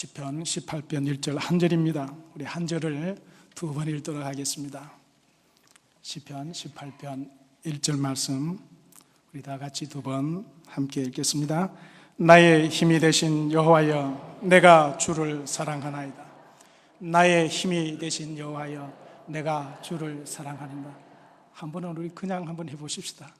시편 18편 1절 한 절입니다. 우리 한 절을 두 번 읽도록 하겠습니다. 시편 18편 1절 말씀 우리 다 같이 두 번 함께 읽겠습니다. 나의 힘이 되신 여호와여, 내가 주를 사랑하나이다. 나의 힘이 되신 여호와여, 내가 주를 사랑하나이다. 한 번은 우리 그냥 한번 해보십시다.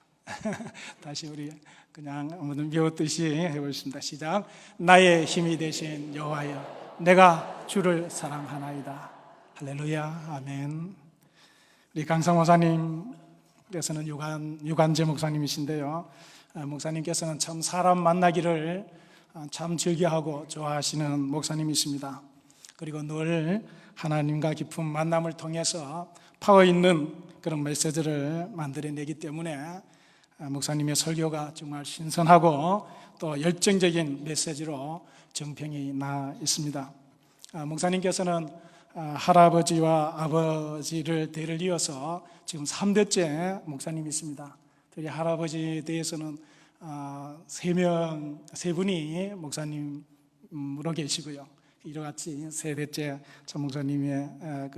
다시 우리 그냥 한번 배웠듯이 해보겠습니다. 시작. 나의 힘이 되신 여호와여, 내가 주를 사랑하나이다. 할렐루야, 아멘. 우리 강상 목사님께서는 유관재 목사님이신데요, 목사님께서는 참 사람 만나기를 참 즐겨하고 좋아하시는 목사님이십니다. 그리고 늘 하나님과 깊은 만남을 통해서 파워 있는 그런 메시지를 만들어내기 때문에 목사님의 설교가 정말 신선하고 또 열정적인 메시지로 정평이 나 있습니다. 목사님께서는 할아버지와 아버지를 대를 이어서 지금 3대째 목사님이십니다. 특히 할아버지에 대해서는 세 분이 목사님으로 계시고요. 이와 같이 세대째 참 목사님의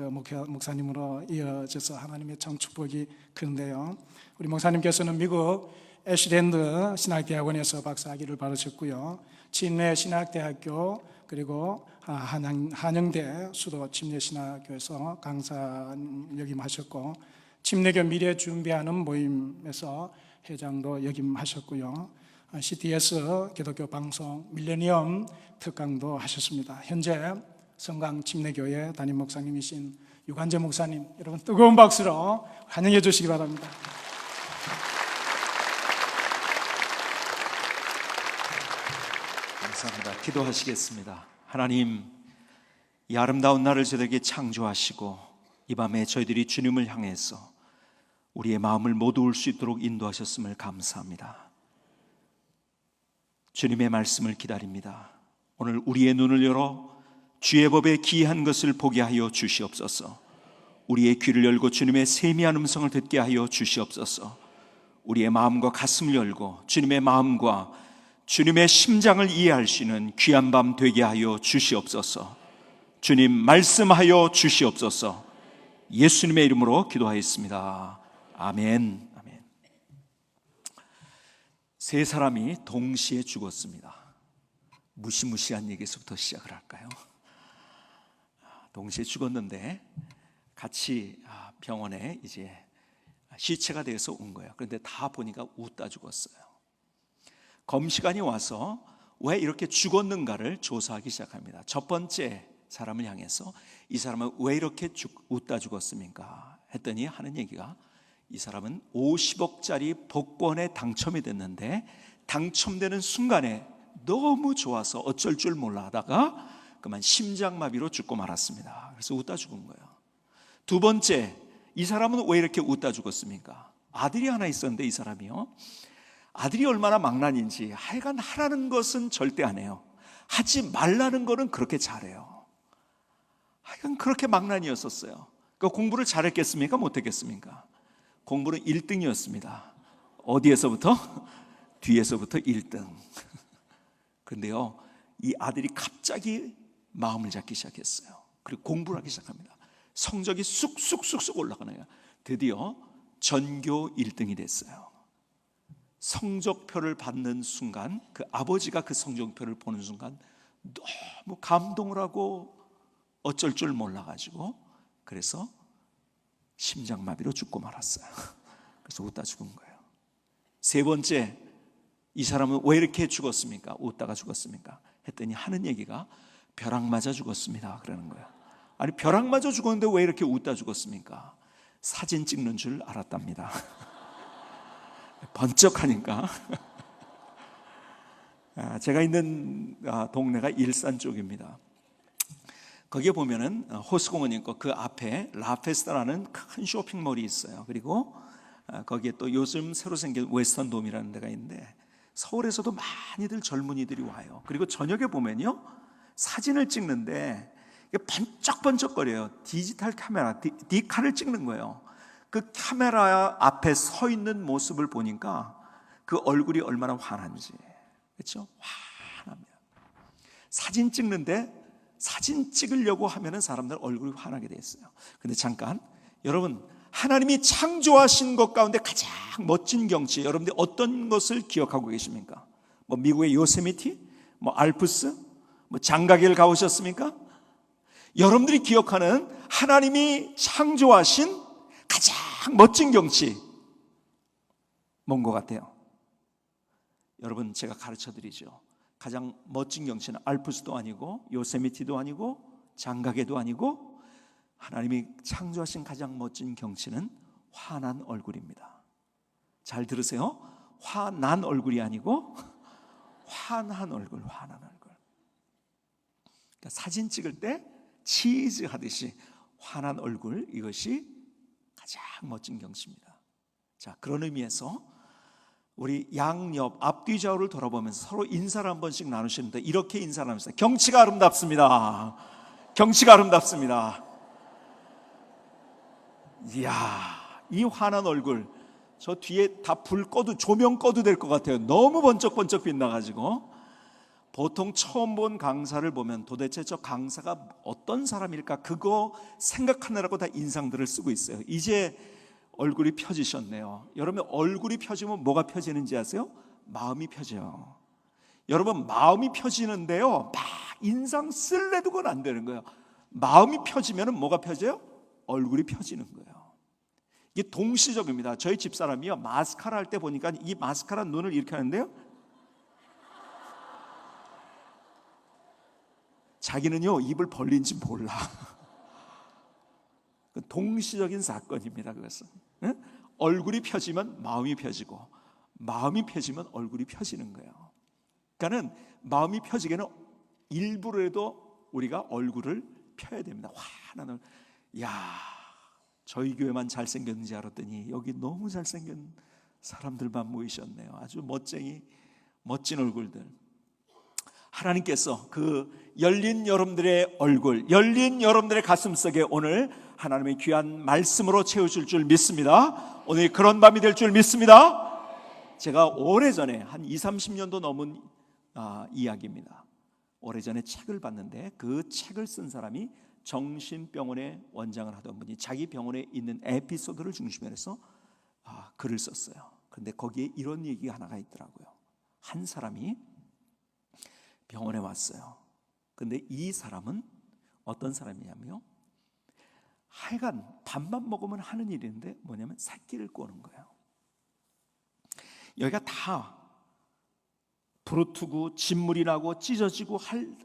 목사님으로 이어져서 하나님의 참 축복이 큰데요. 우리 목사님께서는 미국 애쉬랜드 신학대학원에서 박사학위를 받으셨고요. 침례 신학대학교 그리고 한영대 수도 침례신학교에서 강사 역임하셨고, 침례교 미래 준비하는 모임에서 회장도 역임하셨고요. CTS 기독교 방송 밀레니엄 특강도 하셨습니다. 현재 성강 침례교회 담임 목사님이신 유관재 목사님, 여러분 뜨거운 박수로 환영해 주시기 바랍니다. 감사합니다. 기도하시겠습니다. 하나님, 이 아름다운 날을 저에게 창조하시고 이 밤에 저희들이 주님을 향해서 우리의 마음을 모두올 수 있도록 인도하셨음을 감사합니다. 주님의 말씀을 기다립니다. 오늘 우리의 눈을 열어 주의 법에 기이한 것을 보게 하여 주시옵소서. 우리의 귀를 열고 주님의 세미한 음성을 듣게 하여 주시옵소서. 우리의 마음과 가슴을 열고 주님의 마음과 주님의 심장을 이해할 수 있는 귀한 밤 되게 하여 주시옵소서. 주님 말씀하여 주시옵소서. 예수님의 이름으로 기도하였습니다. 아멘. 세 사람이 동시에 죽었습니다. 무시무시한 얘기에서부터 시작을 할까요? 동시에 죽었는데 같이 병원에 이제 시체가 돼서 온 거예요. 그런데 다 보니까 웃다 죽었어요. 검시관이 와서 왜 이렇게 죽었는가를 조사하기 시작합니다. 첫 번째 사람을 향해서 이 사람은 왜 이렇게 웃다 죽었습니까? 했더니 하는 얘기가, 이 사람은 50억짜리 복권에 당첨이 됐는데 당첨되는 순간에 너무 좋아서 어쩔 줄 몰라 하다가 그만 심장마비로 죽고 말았습니다. 그래서 웃다 죽은 거예요. 두 번째, 이 사람은 왜 이렇게 웃다 죽었습니까? 아들이 하나 있었는데 이 사람이요, 아들이 얼마나 망난인지 하여간 하라는 것은 절대 안 해요. 하지 말라는 거는 그렇게 잘해요. 하여간 그렇게 망난이었었어요. 그러니까 공부를 잘했겠습니까? 못했겠습니까? 공부는 1등이었습니다. 어디에서부터? 뒤에서부터 1등. 그런데요, 이 아들이 갑자기 마음을 잡기 시작했어요. 그리고 공부를 하기 시작합니다. 성적이 쑥쑥 올라가네요. 드디어 전교 1등이 됐어요. 성적표를 받는 순간, 그 아버지가 그 성적표를 보는 순간 너무 감동을 하고 어쩔 줄 몰라가지고 그래서 심장마비로 죽고 말았어요. 그래서 웃다 죽은 거예요. 세 번째, 이 사람은 왜 이렇게 죽었습니까? 웃다가 죽었습니까? 했더니 하는 얘기가 벼락 맞아 죽었습니다 그러는 거예요. 아니, 벼락 맞아 죽었는데 왜 이렇게 웃다 죽었습니까? 사진 찍는 줄 알았답니다. 번쩍하니까. 제가 있는 동네가 일산 쪽입니다. 거기에 보면은 호수공원이 있고 그 앞에 라페스타라는 큰 쇼핑몰이 있어요. 그리고 거기에 또 요즘 새로 생긴 웨스턴돔이라는 데가 있는데 서울에서도 많이들 젊은이들이 와요. 그리고 저녁에 보면요, 사진을 찍는데 번쩍번쩍거려요. 디지털 카메라, 디카를 찍는 거예요. 그 카메라 앞에 서 있는 모습을 보니까 그 얼굴이 얼마나 환한지, 그렇죠? 환합니다. 사진 찍는데 사진 찍으려고 하면은 사람들 얼굴이 환하게 돼 있어요. 근데 잠깐, 여러분, 하나님이 창조하신 것 가운데 가장 멋진 경치, 여러분들이 어떤 것을 기억하고 계십니까? 뭐 미국의 요세미티, 뭐 알프스, 뭐 장가게를 가보셨습니까? 여러분들이 기억하는 하나님이 창조하신 가장 멋진 경치 뭔 것 같아요? 여러분, 제가 가르쳐 드리죠. 가장 멋진 경치는 알프스도 아니고 요세미티도 아니고 장가게도 아니고 하나님이 창조하신 가장 멋진 경치는 환한 얼굴입니다. 잘 들으세요. 화난 얼굴이 아니고 환한 얼굴, 환한 얼굴. 그러니까 사진 찍을 때 치즈 하듯이 환한 얼굴, 이것이 가장 멋진 경치입니다. 자, 그런 의미에서 우리 양옆 앞뒤 좌우를 돌아보면서 서로 인사를 한 번씩 나누시는데 이렇게 인사를 하면서 경치가 아름답습니다. 경치가 아름답습니다. 이야, 이 환한 얼굴, 저 뒤에 다 불 꺼도 조명 꺼도 될 것 같아요. 너무 번쩍번쩍 빛나가지고. 보통 처음 본 강사를 보면 도대체 저 강사가 어떤 사람일까 그거 생각하느라고 다 인상들을 쓰고 있어요. 이제 얼굴이 펴지셨네요. 여러분, 얼굴이 펴지면 뭐가 펴지는지 아세요? 마음이 펴져요. 여러분, 마음이 펴지는데요, 막 인상 쓸래도 그건 안 되는 거예요. 마음이 펴지면 뭐가 펴져요? 얼굴이 펴지는 거예요. 이게 동시적입니다. 저희 집사람이요, 마스카라 할 때 보니까 이 마스카라 눈을 이렇게 하는데요, 자기는요 입을 벌린지 몰라. 동시적인 사건입니다. 그것은 얼굴이 펴지면 마음이 펴지고 마음이 펴지면 얼굴이 펴지는 거예요. 그러니까는 마음이 펴지게는 일부러라도 우리가 얼굴을 펴야 됩니다. 환한 얼굴. 야, 저희 교회만 잘생겼는지 알았더니 여기 너무 잘생긴 사람들만 모이셨네요. 아주 멋진 얼굴들. 하나님께서 그 열린 여러분들의 얼굴, 열린 여러분들의 가슴속에 오늘 하나님의 귀한 말씀으로 채우실 줄 믿습니다. 오늘 그런 밤이 될 줄 믿습니다. 제가 오래전에 한 20-30년도 넘은 이야기입니다. 오래전에 책을 봤는데 그 책을 쓴 사람이 정신병원의 원장을 하던 분이 자기 병원에 있는 에피소드를 중심으로 해서 글을 썼어요. 그런데 거기에 이런 얘기가 하나가 있더라고요. 한 사람이 병원에 왔어요. 근데 이 사람은 어떤 사람이냐면요, 하여간 밥만 먹으면 하는 일인데 뭐냐면 새끼를 꼬는 거예요. 여기가 다 부르트고 진물이 나고 찢어지고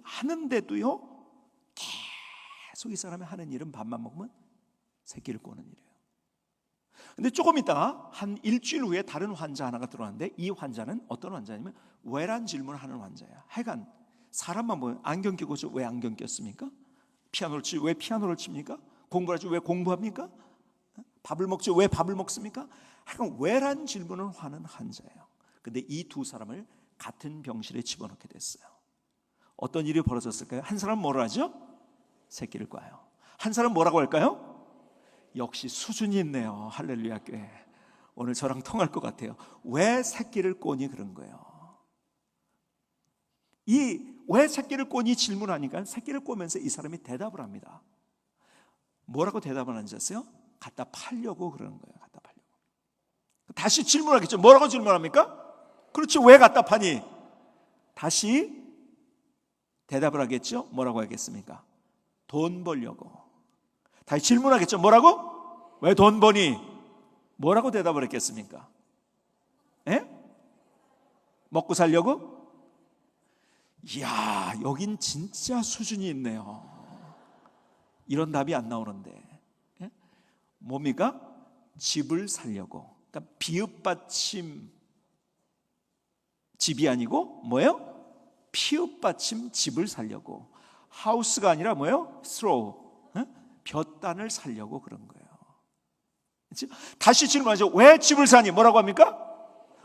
하는데도요, 계속 이 사람이 하는 일은 밥만 먹으면 새끼를 꼬는 일이에요. 근데 조금 있다가 한 일주일 후에 다른 환자 하나가 들어왔는데 이 환자는 어떤 환자냐면 왜란 질문을 하는 환자예요. 하여간 사람만 보면 안경 끼고 왜 안경 꼈습니까? 피아노를 치지 왜 피아노를 칩니까? 공부를 하지 왜 공부합니까? 밥을 먹지 왜 밥을 먹습니까? 하여간 왜란 질문을 하는 환자예요. 근데 이 두 사람을 같은 병실에 집어넣게 됐어요. 어떤 일이 벌어졌을까요? 한 사람은 뭐를 하죠? 새끼를 꽈요. 한 사람은 뭐라고 할까요? 역시 수준이 있네요. 할렐루야 교회. 오늘 저랑 통할 것 같아요. 왜 새끼를 꼬니 그런 거예요. 이 왜 새끼를 꼬니 질문하니까 새끼를 꼬면서 이 사람이 대답을 합니다. 뭐라고 대답을 하는지 아세요? 갖다 팔려고 그러는 거예요. 갖다 팔려고. 다시 질문하겠죠. 뭐라고 질문합니까? 그렇지, 왜 갖다 파니? 다시 대답을 하겠죠. 뭐라고 하겠습니까? 돈 벌려고. 다시 질문하겠죠. 뭐라고? 왜 돈 버니? 뭐라고 대답을 했겠습니까? 에? 먹고 살려고? 이야, 여긴 진짜 수준이 있네요. 이런 답이 안 나오는데. 에? 뭡니까? 집을 살려고. 그러니까 비읍받침 집이 아니고 뭐예요? 피읍받침 집을 살려고. 하우스가 아니라 뭐예요? 스로우. 볕단을 살려고 그런 거예요. 그렇죠? 다시 질문하죠. 왜 집을 사니? 뭐라고 합니까?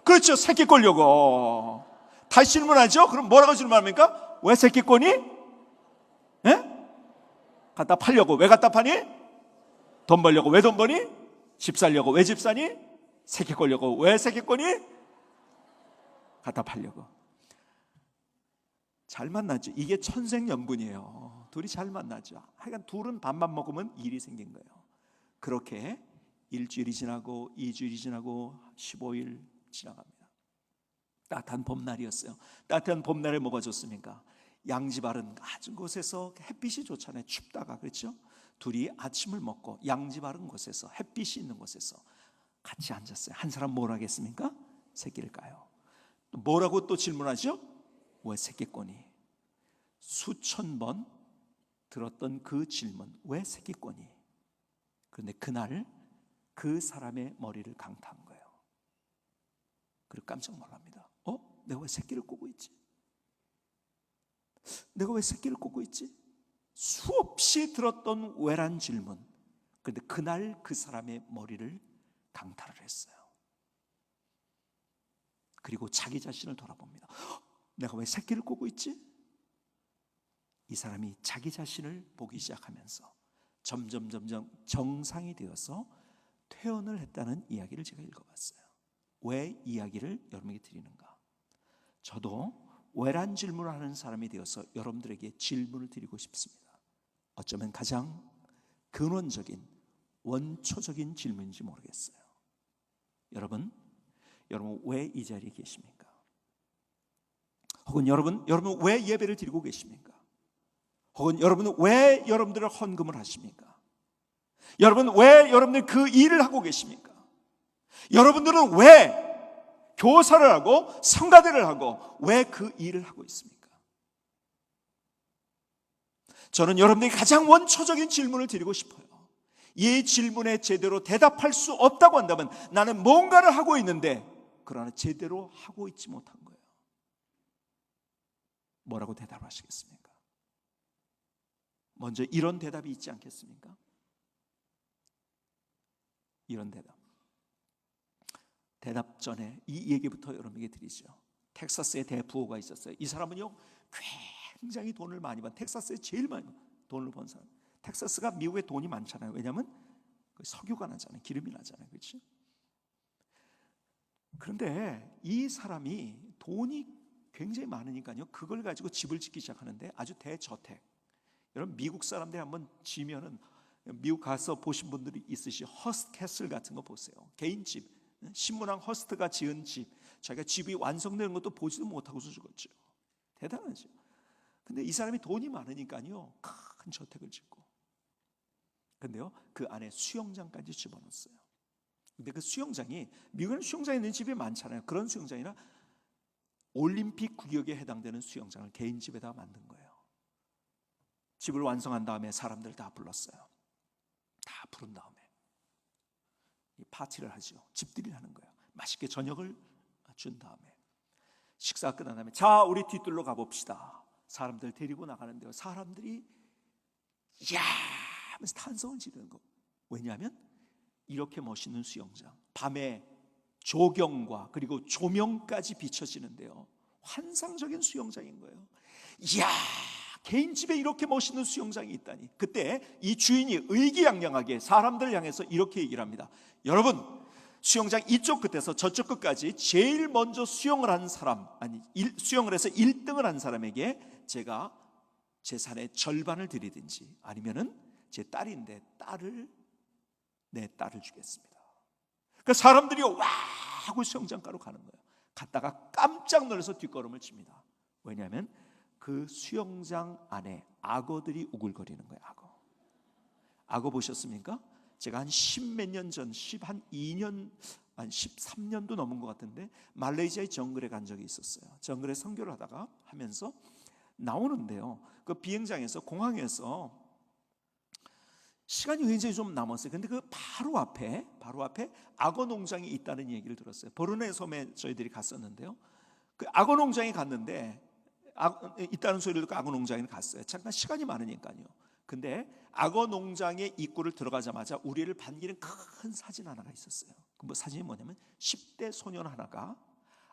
그렇죠. 새끼 꼴려고. 다시 질문하죠. 그럼 뭐라고 질문합니까? 왜 새끼 꼬니? 예? 갖다 팔려고. 왜 갖다 파니? 돈 벌려고. 왜 돈 버니? 집 살려고. 왜 집 사니? 새끼 꼴려고. 왜 새끼 꼬니? 갖다 팔려고. 잘 만났죠. 이게 천생연분이에요. 둘이 잘 만나죠. 하여간 둘은 밥만 먹으면 일이 생긴 거예요. 그렇게 일주일이 지나고 2주일이 지나고 15일 지나갑니다. 따뜻한 봄날이었어요. 따뜻한 봄날에 뭐가 좋습니까? 양지바른 낮은 곳에서 햇빛이 좋잖아요. 춥다가, 그렇죠? 둘이 아침을 먹고 양지바른 곳에서, 햇빛이 있는 곳에서 같이 앉았어요. 한 사람 뭘 하겠습니까? 새끼를 까요. 뭐라고 또 질문하죠? 왜 새끼 꼬니? 수천 번 들었던 그 질문, 왜 새끼 꼬니? 그런데 그날 그 사람의 머리를 강타한 거예요. 그리고 깜짝 놀랍니다. 내가 왜 새끼를 꼬고 있지? 내가 왜 새끼를 꼬고 있지? 수없이 들었던 왜란 질문. 그런데 그날 그 사람의 머리를 강타를 했어요. 그리고 자기 자신을 돌아봅니다. 내가 왜 새끼를 꼬고 있지? 이 사람이 자기 자신을 보기 시작하면서 점점 정상이 되어서 퇴원을 했다는 이야기를 제가 읽어봤어요. 왜 이야기를 여러분에게 드리는가? 저도 왜란 질문을 하는 사람이 되어서 여러분들에게 질문을 드리고 싶습니다. 어쩌면 가장 근원적인 원초적인 질문인지 모르겠어요. 여러분 왜 이 자리에 계십니까? 혹은 여러분 왜 예배를 드리고 계십니까? 혹은 여러분은 왜 여러분들을 헌금을 하십니까? 여러분 왜 여러분들 그 일을 하고 계십니까? 여러분들은 왜 교사를 하고 성가대를 하고 왜 그 일을 하고 있습니까? 저는 여러분들이 가장 원초적인 질문을 드리고 싶어요. 이 질문에 제대로 대답할 수 없다고 한다면 나는 뭔가를 하고 있는데 그러나 제대로 하고 있지 못한 거예요. 뭐라고 대답하시겠습니까? 먼저 이런 대답이 있지 않겠습니까? 이런 대답 전에 이 얘기부터 여러분에게 드리죠. 텍사스에 대부호가 있었어요. 이 사람은요 굉장히 돈을 많이 번, 텍사스에 제일 많이 돈을 번 사람. 텍사스가 미국에 돈이 많잖아요. 왜냐하면 석유가 나잖아요. 기름이 나잖아요. 그렇지? 그런데 이 사람이 돈이 굉장히 많으니까요 그걸 가지고 집을 짓기 시작하는데 아주 대저택. 여러분 미국 사람들이 한번 지면은 미국 가서 보신 분들이 있으시 허스트 캐슬 같은 거 보세요. 개인 집, 신문왕 허스트가 지은 집, 자기가 집이 완성되는 것도 보지도 못하고서 죽었죠. 대단하죠. 근데 이 사람이 돈이 많으니까요 큰 저택을 짓고, 근데요 그 안에 수영장까지 집어넣었어요. 근데 그 수영장이, 미국에는 수영장이 있는 집이 많잖아요. 그런 수영장이나 올림픽 구역에 해당되는 수영장을 개인 집에다 만든 거예요. 집을 완성한 다음에 사람들 다 불렀어요. 다 부른 다음에 이 파티를 하죠. 집들이 하는 거예요. 맛있게 저녁을 준 다음에 식사가 끝난 다음에 자 우리 뒤뜰로 가봅시다. 사람들 데리고 나가는데요 사람들이 야 하면서 탄성을 지르는 거. 왜냐하면 이렇게 멋있는 수영장, 밤에 조경과 그리고 조명까지 비춰지는데요 환상적인 수영장인 거예요. 이야, 개인 집에 이렇게 멋있는 수영장이 있다니. 그때 이 주인이 의기양양하게 사람들을 향해서 이렇게 얘기를 합니다. 여러분, 수영장 이쪽 끝에서 저쪽 끝까지 제일 먼저 수영을 한 사람, 수영을 해서 1등을 한 사람에게 제가 재산의 절반을 드리든지 아니면은 제 딸인데 내 딸을 주겠습니다. 그러니까 사람들이 와 하고 수영장가로 가는 거예요. 갔다가 깜짝 놀라서 뒷걸음을 칩니다. 왜냐하면 그 수영장 안에 악어들이 우글거리는 거예요. 악어 보셨습니까? 제가 한 10몇 년 전, 2년, 한 13년도 넘은 것 같은데 말레이시아의 정글에 간 적이 있었어요. 정글에 선교를 하면서 나오는데요 그 비행장에서, 공항에서 시간이 굉장히 좀 남았어요. 근데 그 바로 앞에 악어 농장이 있다는 얘기를 들었어요. 보르네 섬에 저희들이 갔었는데요 그 악어 농장에 갔는데 있다는 소리를 듣고 악어 농장에 갔어요. 잠깐 시간이 많으니까요. 근데 악어 농장의 입구를 들어가자마자 우리를 반기는 큰 사진 하나가 있었어요. 그 사진이 뭐냐면 10대 소년 하나가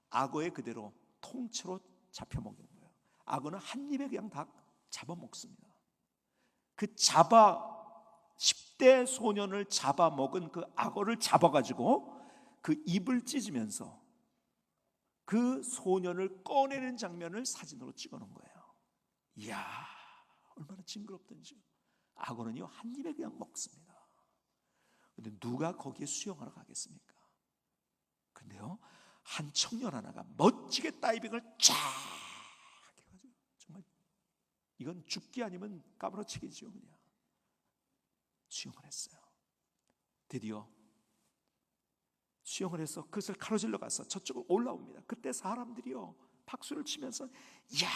악어에 그대로 통째로 잡혀 먹은 거예요. 악어는 한 입에 그냥 다 잡아먹습니다. 그 10대 소년을 잡아먹은 그 악어를 잡아가지고 그 입을 찢으면서 그 소년을 꺼내는 장면을 사진으로 찍어놓은 거예요. 이야, 얼마나 징그럽던지요. 악어는요 한 입에 그냥 먹습니다. 근데 누가 거기에 수영하러 가겠습니까? 근데요 한 청년 하나가 멋지게 다이빙을 쫙 해가지고, 정말 이건 죽기 아니면 까무러치기죠. 그냥 수영을 했어요. 드디어 수영을 해서 그것을 가로질러 가서 저쪽으로 올라옵니다. 그때 사람들이요 박수를 치면서 이야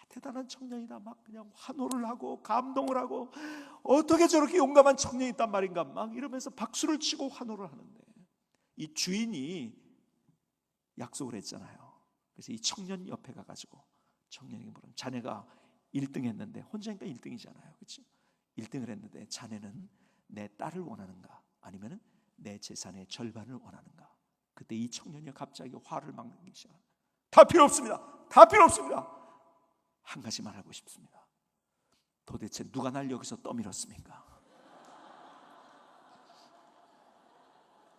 대단한 청년이다 막 그냥 환호를 하고 감동을 하고, 어떻게 저렇게 용감한 청년이 있단 말인가 막 이러면서 박수를 치고 환호를 하는데, 이 주인이 약속을 했잖아요. 그래서 이 청년 옆에 가가지고 청년에게 물은, 자네가 1등 했는데, 혼자니까 1등이잖아요, 그렇죠? 1등을 했는데 자네는 내 딸을 원하는가, 아니면 내 재산의 절반을 원하는가? 그때 이 청년이 갑자기 화를 막 내기 시작합니다. 다 필요 없습니다. 다 필요 없습니다. 한 가지만 하고 싶습니다. 도대체 누가 날 여기서 떠밀었습니까?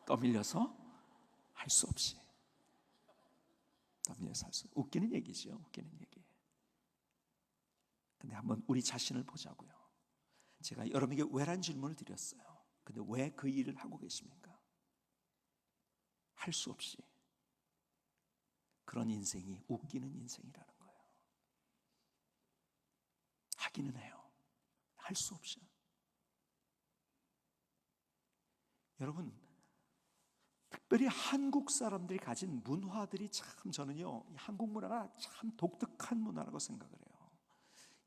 떠밀려서 할 수 없이, 떠밀려서 할 수 없이. 웃기는 얘기죠. 웃기는 얘기. 근데 한번 우리 자신을 보자고요. 제가 여러분에게 왜란 질문을 드렸어요. 근데 왜 그 일을 하고 계십니까? 할 수 없이. 그런 인생이 웃기는 인생이라는 거예요. 하기는 해요. 할 수 없이. 여러분, 특별히 한국 사람들이 가진 문화들이 참, 저는요 한국 문화가 참 독특한 문화라고 생각을 해요.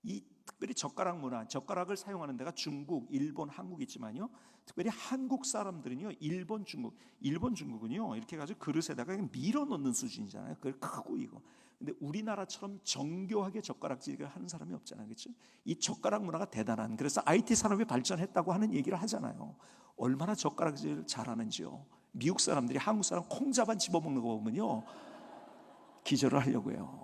이 특별히 젓가락 문화, 젓가락을 사용하는 데가 중국, 일본, 한국 있지만요, 특별히 한국 사람들은요 일본, 중국은요 이렇게 가지고 그릇에다가 그냥 밀어 넣는 수준이잖아요. 그걸 크고 이거. 근데 우리나라처럼 정교하게 젓가락질을 하는 사람이 없잖아요, 그렇죠? 이 젓가락 문화가 대단한, 그래서 IT 산업이 발전했다고 하는 얘기를 하잖아요. 얼마나 젓가락질 잘하는지요. 미국 사람들이 한국 사람 콩자반 집어먹는 거 보면요 기절을 하려고 해요.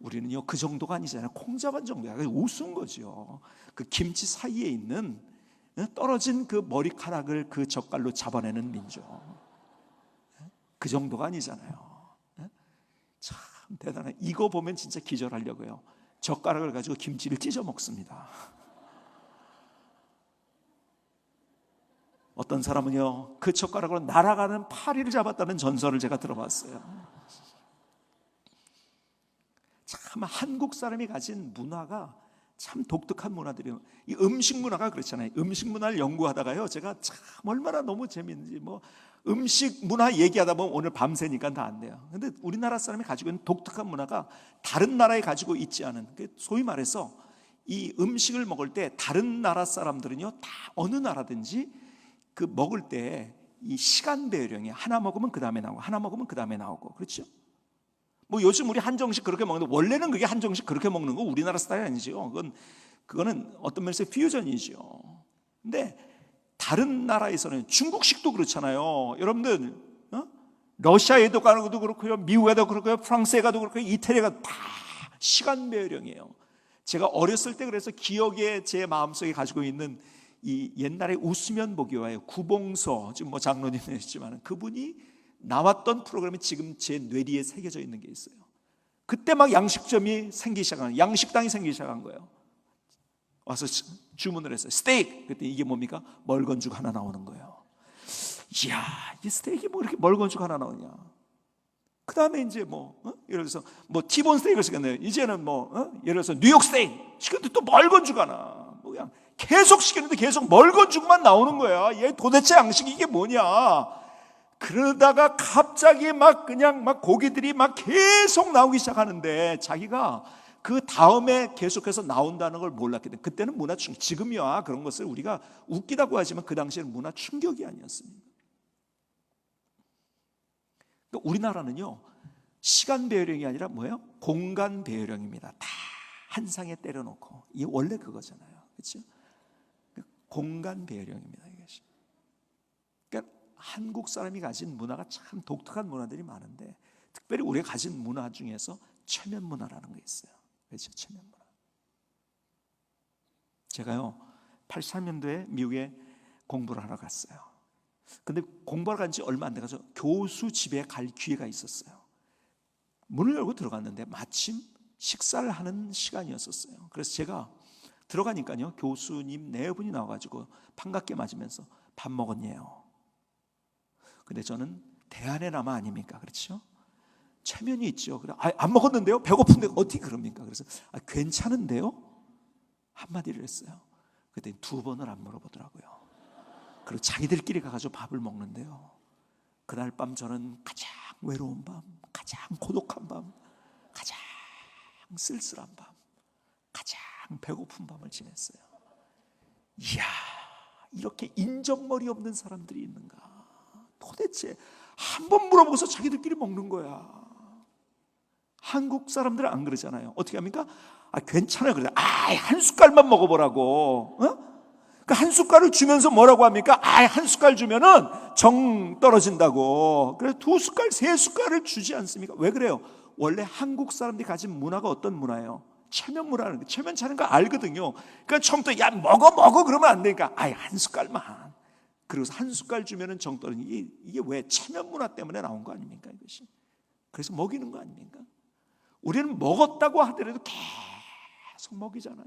우리는요 그 정도가 아니잖아요. 콩자반 정도야. 우스운 거죠. 그 김치 사이에 있는 떨어진 그 머리카락을 그 젓갈로 잡아내는 민족, 그 정도가 아니잖아요. 참 대단해. 이거 보면 진짜 기절하려고요. 젓가락을 가지고 김치를 찢어 먹습니다. 어떤 사람은요 그 젓가락으로 날아가는 파리를 잡았다는 전설을 제가 들어봤어요. 참 한국 사람이 가진 문화가 참 독특한 문화들이에요. 이 음식 문화가 그렇잖아요. 음식 문화를 연구하다가요 제가 참 얼마나 너무 재밌는지, 뭐 음식 문화 얘기하다 보면 오늘 밤새니까 다 안 돼요. 근데 우리나라 사람이 가지고 있는 독특한 문화가 다른 나라에 가지고 있지 않은, 소위 말해서 이 음식을 먹을 때 다른 나라 사람들은요 다 어느 나라든지 그 먹을 때 이 시간 배열형이, 하나 먹으면 그 다음에 나오고 하나 먹으면 그 다음에 나오고, 그렇죠? 뭐 요즘 우리 한정식 그렇게 먹는데 원래는 그게 한정식 그렇게 먹는 거 우리나라 스타일이 아니죠. 그거는 어떤 면에서 퓨전이죠. 근데 다른 나라에서는, 중국식도 그렇잖아요. 여러분들 러시아에도 가도 그렇고요, 미국에도 그렇고요, 프랑스에 가도 그렇고요, 이태리에 가도 다 시간 배열형이에요. 제가 어렸을 때 그래서 기억에 제 마음속에 가지고 있는 이 옛날에 웃으면 보기 와요 구봉서, 지금 뭐 장로님이시지만 그분이 나왔던 프로그램이 지금 제 뇌리에 새겨져 있는 게 있어요. 그때 막 양식점이 생기기 시작한 거예요. 양식당이 생기기 시작한 거예요. 와서 주문을 했어요. 스테이크. 그때 이게 뭡니까? 멀건죽 하나 나오는 거예요. 이야, 이 스테이크 뭐 이렇게 멀건죽 하나 나오냐. 그 다음에 이제 예를 들어서 티본 스테이크를 시켰네요. 이제는 예를 들어서 뉴욕 스테이크 시켰는데 또 멀건죽 하나. 그냥 계속 시켰는데 계속 멀건죽만 나오는 거야. 얘 도대체 양식이 이게 뭐냐. 그러다가 갑자기 그냥 고기들이 계속 나오기 시작하는데, 자기가 그 다음에 계속해서 나온다는 걸 몰랐기 때문에, 그때는 문화 충격, 지금이야 그런 것을 우리가 웃기다고 하지만 그 당시에는 문화 충격이 아니었습니다. 그러니까 우리나라는요 시간 배열형이 아니라 뭐예요? 공간 배열형입니다. 다 한 상에 때려놓고, 이게 원래 그거잖아요, 그렇죠? 공간 배열형입니다, 이것이. 그러니까 한국 사람이 가진 문화가 참 독특한 문화들이 많은데, 특별히 우리가 가진 문화 중에서 체면 문화라는 게 있어요. 그렇죠? 체면 문화. 제가요 83년도에 미국에 공부를 하러 갔어요. 근데 공부하러 간 지 얼마 안 돼가지고 교수 집에 갈 기회가 있었어요. 문을 열고 들어갔는데 마침 식사를 하는 시간이었었어요. 그래서 제가 들어가니까요, 교수님 네 분이 나와가지고 반갑게 맞으면서 밥 먹었냐요. 근데 저는 대안의 남아 아닙니까? 그렇죠? 체면이 있죠. 그래, 안 먹었는데요? 배고픈데 어떻게 그럽니까? 그래서 괜찮은데요? 한마디를 했어요. 그때 두 번을 안 물어보더라고요. 그리고 자기들끼리 가가지고 밥을 먹는데요, 그날 밤 저는 가장 외로운 밤, 가장 고독한 밤, 가장 쓸쓸한 밤, 가장 배고픈 밤을 지냈어요. 이야, 이렇게 인정머리 없는 사람들이 있는가? 도대체 한 번 물어보고서 자기들끼리 먹는 거야. 한국 사람들은 안 그러잖아요. 어떻게 합니까? 괜찮아요. 그래. 한 숟갈만 먹어보라고. 한 숟갈을 주면서 뭐라고 합니까? 한 숟갈 주면은 정 떨어진다고. 그래서 두 숟갈, 세 숟갈을 주지 않습니까? 왜 그래요? 원래 한국 사람들이 가진 문화가 어떤 문화예요? 체면 문화라는 거. 체면 차는 거 알거든요. 그러니까 처음부터 야 먹어 그러면 안 되니까 한 숟갈만. 그리고 한 숟갈 주면은 정 떨어지는 이게 왜 체면 문화 때문에 나온 거 아닙니까? 이것이. 그래서 먹이는 거 아닙니까? 우리는 먹었다고 하더라도 계속 먹이잖아요.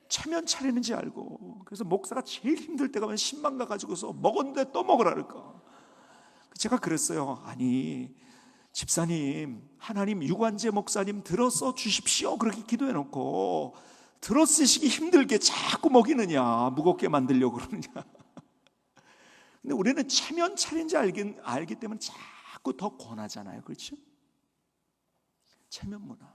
체면 차리는지 알고. 그래서 목사가 제일 힘들 때가 면 신방 가가지고서 먹었는데 또 먹으라 그럴까. 제가 그랬어요. 아니 집사님, 하나님 유관재 목사님 들어서 주십시오 그렇게 기도해 놓고 들어 쓰시기 힘들게 자꾸 먹이느냐, 무겁게 만들려고 그러느냐. 근데 우리는 체면 차린지 알기 때문에 자꾸 더 권하잖아요. 그렇죠? 체면 문화.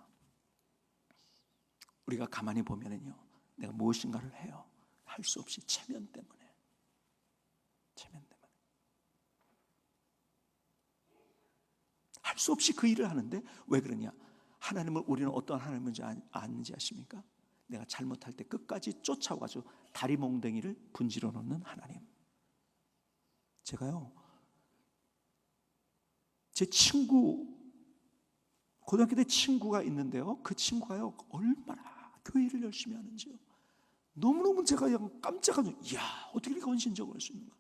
우리가 가만히 보면은요, 내가 무엇인가를 해요. 할 수 없이 체면 때문에. 할 수 없이 그 일을 하는데 왜 그러냐? 하나님을 우리는 어떤 하나님인지 아는지 아십니까? 내가 잘못할 때 끝까지 쫓아와가지고 다리 몽댕이를 분지러 놓는 하나님. 제가요, 제 친구, 고등학교 때 친구가 있는데요, 그 친구가요 얼마나 교회 일을 열심히 하는지요. 너무너무 제가 그냥 깜짝하죠. 이야, 어떻게 이렇게 헌신적으로 할 수 있는가.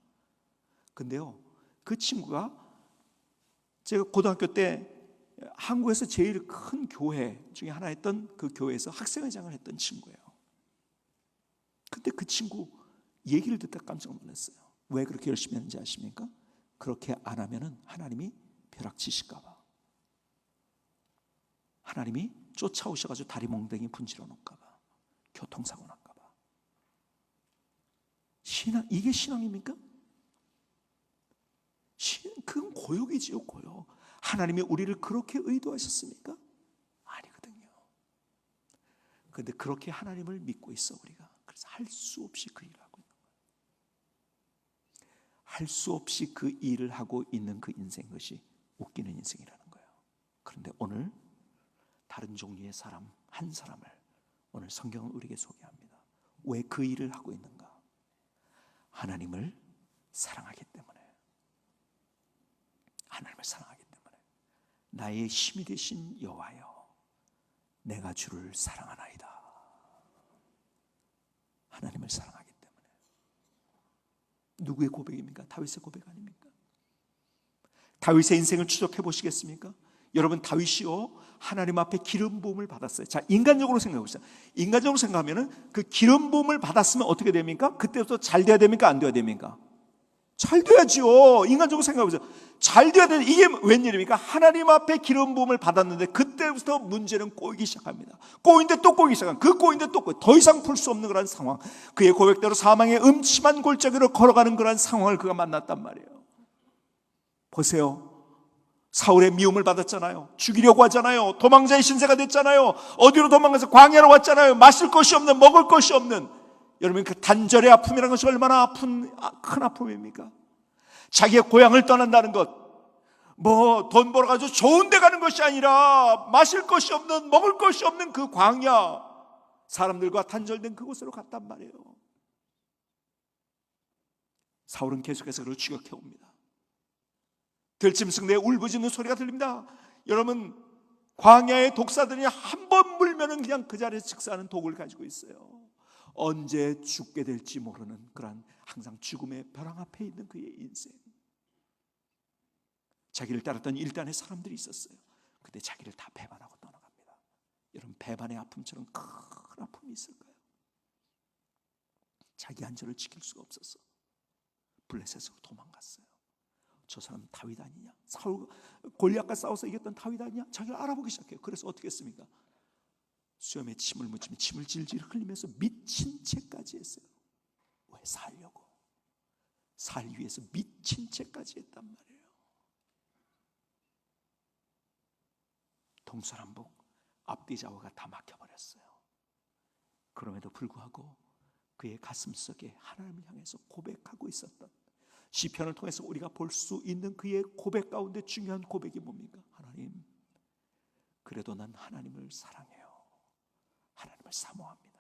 근데요, 그 친구가 제가 고등학교 때 한국에서 제일 큰 교회 중에 하나였던 그 교회에서 학생회장을 했던 친구예요. 근데 그 친구 얘기를 듣다 깜짝 놀랐어요. 왜 그렇게 열심히 하는지 아십니까? 그렇게 안 하면은 하나님이 벼락치실까 봐. 하나님이 쫓아오셔가지고 다리 몽댕이 분지러 놓을까 봐. 교통사고 날까 봐. 이게 신앙입니까? 그건 고역이지요, 고역. 하나님이 우리를 그렇게 의도하셨습니까? 아니거든요. 그런데 그렇게 하나님을 믿고 있어 우리가. 그래서 할 수 없이 그 일을 하고 있는 거예요. 할 수 없이 그 일을 하고 있는 그 인생, 것이 웃기는 인생이라는 거예요. 그런데 오늘 다른 종류의 사람 한 사람을 오늘 성경은 우리에게 소개합니다. 왜 그 일을 하고 있는가? 하나님을 사랑하기 때문에. 하나님을 사랑하기 때문에. 나의 힘이 되신 여호와여, 내가 주를 사랑하나이다. 하나님을 사랑하기 때문에. 누구의 고백입니까? 다윗의 고백 아닙니까? 다윗의 인생을 추적해 보시겠습니까? 여러분, 다윗이요 하나님 앞에 기름 부음을 받았어요. 자, 인간적으로 생각해 보세요. 인간적으로 생각하면은 그 기름 부음을 받았으면 어떻게 됩니까? 그때부터 잘 돼야 됩니까? 안 돼야 됩니까? 잘 돼야지요. 인간적으로 생각해 보세요. 잘 돼야 되는, 이게 웬일입니까? 하나님 앞에 기름 부음을 받았는데 그때부터 문제는 꼬이기 시작합니다. 꼬인데 또 꼬이기 시작합니다. 그 꼬인데 또 꼬이, 더 이상 풀 수 없는 그런 상황. 그의 고백대로 사망의 음침한 골짜기로 걸어가는 그런 상황을 그가 만났단 말이에요. 보세요. 사울의 미움을 받았잖아요. 죽이려고 하잖아요. 도망자의 신세가 됐잖아요. 어디로 도망가서 광야로 왔잖아요. 마실 것이 없는, 먹을 것이 없는. 여러분, 그 단절의 아픔이라는 것이 얼마나 큰 아픔입니까? 자기의 고향을 떠난다는 것, 뭐 돈 벌어가지고 좋은 데 가는 것이 아니라 마실 것이 없는, 먹을 것이 없는 그 광야, 사람들과 단절된 그곳으로 갔단 말이에요. 사울은 계속해서 그를 추격해 옵니다. 들짐승대의 울부짖는 소리가 들립니다. 여러분, 광야의 독사들이 한 번 물면은 그냥 그 자리에서 즉사하는 독을 가지고 있어요. 언제 죽게 될지 모르는 그런 항상 죽음의 벼랑 앞에 있는 그의 인생. 자기를 따랐던 일단의 사람들이 있었어요. 근데 자기를 다 배반하고 떠나갑니다. 여러분, 배반의 아픔처럼 큰 아픔이 있을까요? 자기 안전을 지킬 수가 없었어. 블레셋으로 도망갔어요. 저 사람 다윗 아니냐? 사울 골리앗과 싸워서 이겼던 다윗 아니냐? 자기를 알아보기 시작해요. 그래서 어떻게 했습니까? 수염에 침을 묻히며 침을 질질 흘리면서 미친 채까지 했어요. 왜? 살려고. 살 위해서 미친 채까지 했단 말이에요. 동서남북 앞뒤 좌우가 다 막혀버렸어요. 그럼에도 불구하고 그의 가슴속에 하나님을 향해서 고백하고 있었던, 시편을 통해서 우리가 볼 수 있는 그의 고백 가운데 중요한 고백이 뭡니까? 하나님, 그래도 난 하나님을 사랑해요. 하나님을 사모합니다.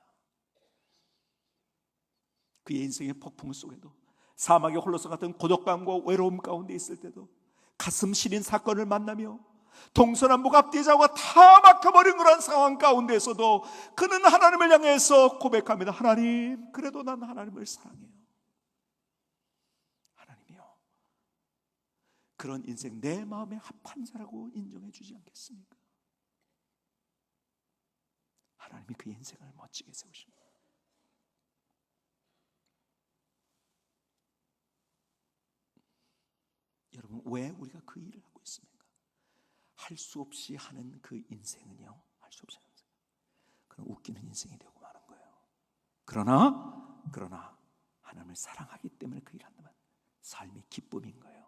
그의 인생의 폭풍 속에도, 사막의 홀로서 같은 고독감과 외로움 가운데 있을 때도, 가슴 시린 사건을 만나며 동서남북 앞뒤 좌우가 다 막혀버린 그런 상황 가운데서도 그는 하나님을 향해서 고백합니다. 하나님, 그래도 난 하나님을 사랑해요. 하나님이요, 그런 인생 내 마음에 합한 자라고 인정해 주지 않겠습니까? 하나님이 그 인생을 멋지게 세우십니다. 여러분, 왜 우리가 그 일을 하고 있습니까? 할 수 없이 하는 그 인생은요, 할 수 없이 하는 인생, 그런 웃기는 인생이 되고 마는 거예요. 그러나 하나님을 사랑하기 때문에 그 일을 한다면 삶이 기쁨인 거예요.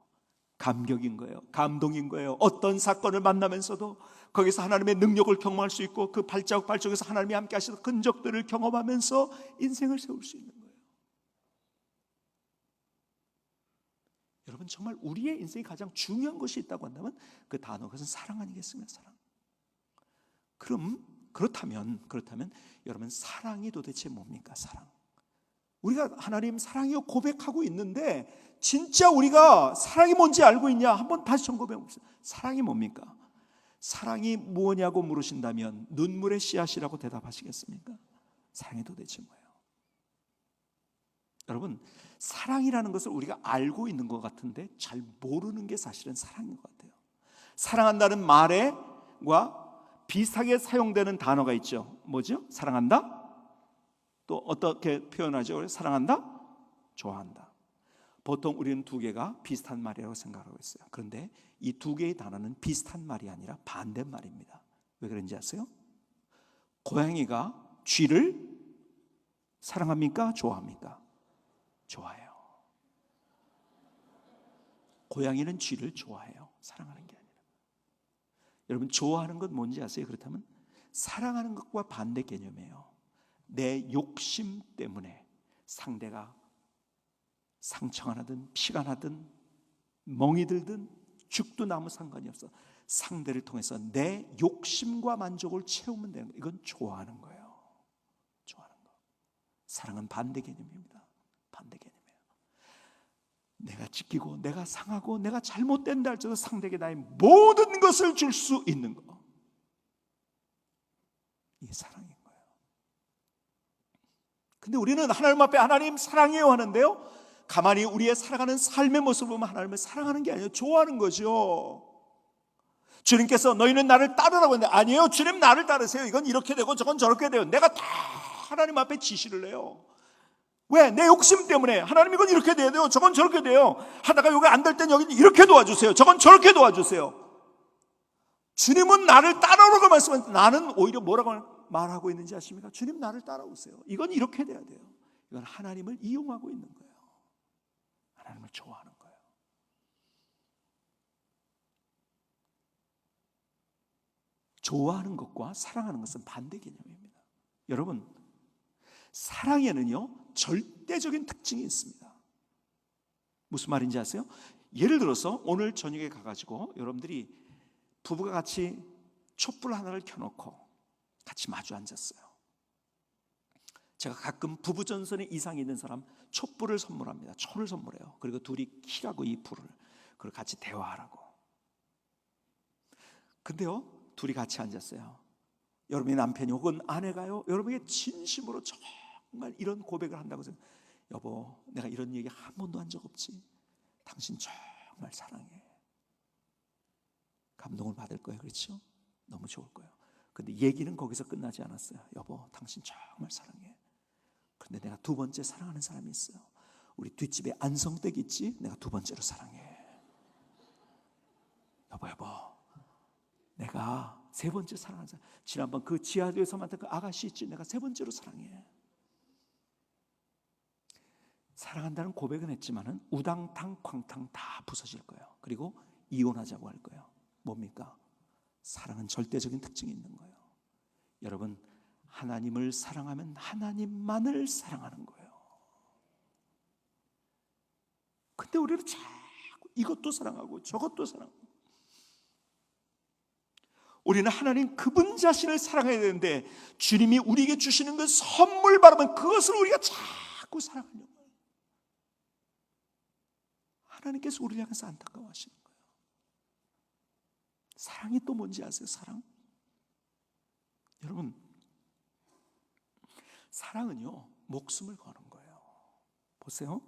감격인 거예요. 감동인 거예요. 어떤 사건을 만나면서도 거기서 하나님의 능력을 경험할 수 있고, 그 발자국에서 하나님이 함께 하시는 흔적들을 경험하면서 인생을 세울 수 있는 거예요. 여러분, 정말 우리의 인생에 가장 중요한 것이 있다고 한다면 그 단어, 그것은 사랑 아니겠습니까? 사랑. 그렇다면 여러분, 사랑이 도대체 뭡니까? 사랑. 우리가 하나님 사랑이요 고백하고 있는데 진짜 우리가 사랑이 뭔지 알고 있냐? 한번 다시 점검해 봅시다. 사랑이 뭡니까? 사랑이 뭐냐고 물으신다면 눈물의 씨앗이라고 대답하시겠습니까? 사랑이 도대체 뭐예요? 여러분, 사랑이라는 것을 우리가 알고 있는 것 같은데 잘 모르는 게 사실은 사랑인 것 같아요. 사랑한다는 말과 비슷하게 사용되는 단어가 있죠. 뭐죠? 사랑한다? 또 어떻게 표현하죠? 사랑한다? 좋아한다. 보통 우리는 두 개가 비슷한 말이라고 생각하고 있어요. 그런데 이 두 개의 단어는 비슷한 말이 아니라 반대말입니다. 왜 그런지 아세요? 고양이가 쥐를 사랑합니까? 좋아합니까? 좋아해요. 고양이는 쥐를 좋아해요. 사랑하는 게 아니라. 여러분, 좋아하는 건 뭔지 아세요? 그렇다면 사랑하는 것과 반대 개념이에요. 내 욕심 때문에 상대가 상처가 나든 피가 나든 멍이 들든 죽든 아무 상관이 없어. 상대를 통해서 내 욕심과 만족을 채우면 되는 거예요. 이건 좋아하는 거예요. 좋아하는 거. 사랑은 반대 개념입니다. 반대 개념이에요. 내가 지키고 내가 상하고 내가 잘못된다 할지라도 상대에게 나의 모든 것을 줄 수 있는 거, 이게 사랑인 거예요. 근데 우리는 하나님 앞에 하나님 사랑해요 하는데요, 가만히 우리의 살아가는 삶의 모습을 보면 하나님을 사랑하는 게 아니에요. 좋아하는 거죠. 주님께서 너희는 나를 따르라고 했는데 아니에요. 주님 나를 따르세요. 이건 이렇게 되고 저건 저렇게 돼요. 내가 다 하나님 앞에 지시를 해요. 왜? 내 욕심 때문에. 하나님 이건 이렇게 돼야 돼요. 저건 저렇게 돼요. 하다가 여기 안 될 땐 여기 이렇게 도와주세요. 저건 저렇게 도와주세요. 주님은 나를 따라오라고 말씀하는데 나는 오히려 뭐라고 말하고 있는지 아십니까? 주님 나를 따라오세요. 이건 이렇게 돼야 돼요. 이건 하나님을 이용하고 있는 거예요. 하나님을 좋아하는 거예요. 좋아하는 것과 사랑하는 것은 반대 개념입니다. 여러분, 사랑에는요 절대적인 특징이 있습니다. 무슨 말인지 아세요? 예를 들어서 오늘 저녁에 가가지고 여러분들이 부부가 같이 촛불 하나를 켜놓고 같이 마주 앉았어요. 제가 가끔 부부 전선에 이상이 있는 사람 촛불을 선물합니다. 초를 선물해요. 그리고 둘이 키라고 이 불을, 그리고 같이 대화하라고. 근데요, 둘이 같이 앉았어요. 여러분의 남편이 혹은 아내가요, 여러분에게 진심으로 정말 이런 고백을 한다고 생각해요. 여보, 내가 이런 얘기 한 번도 한 적 없지. 당신 정말 사랑해. 감동을 받을 거예요. 그렇죠? 너무 좋을 거예요. 근데 얘기는 거기서 끝나지 않았어요. 여보, 당신 정말 사랑해. 그런데 내가 두 번째 사랑하는 사람이 있어요. 우리 뒷집에 안성댁 있지? 내가 두 번째로 사랑해. 여보, 내가 세 번째 사랑하는 사람, 지난번 그 지하도에서 만난 그 아가씨 있지? 내가 세 번째로 사랑해. 사랑한다는 고백은 했지만은 우당탕 쾅탕 다 부서질 거예요. 그리고 이혼하자고 할 거예요. 뭡니까? 사랑은 절대적인 특징이 있는 거예요. 여러분, 하나님을 사랑하면 하나님만을 사랑하는 거예요. 근데 우리는 자꾸 이것도 사랑하고 저것도 사랑하고, 우리는 하나님 그분 자신을 사랑해야 되는데 주님이 우리에게 주시는 그 선물 바라면 그것을 우리가 자꾸 사랑하려고 해요. 하나님께서 우리를 향해서 안타까워하시는 거예요. 사랑이 또 뭔지 아세요? 사랑? 여러분, 사랑은요 목숨을 거는 거예요. 보세요.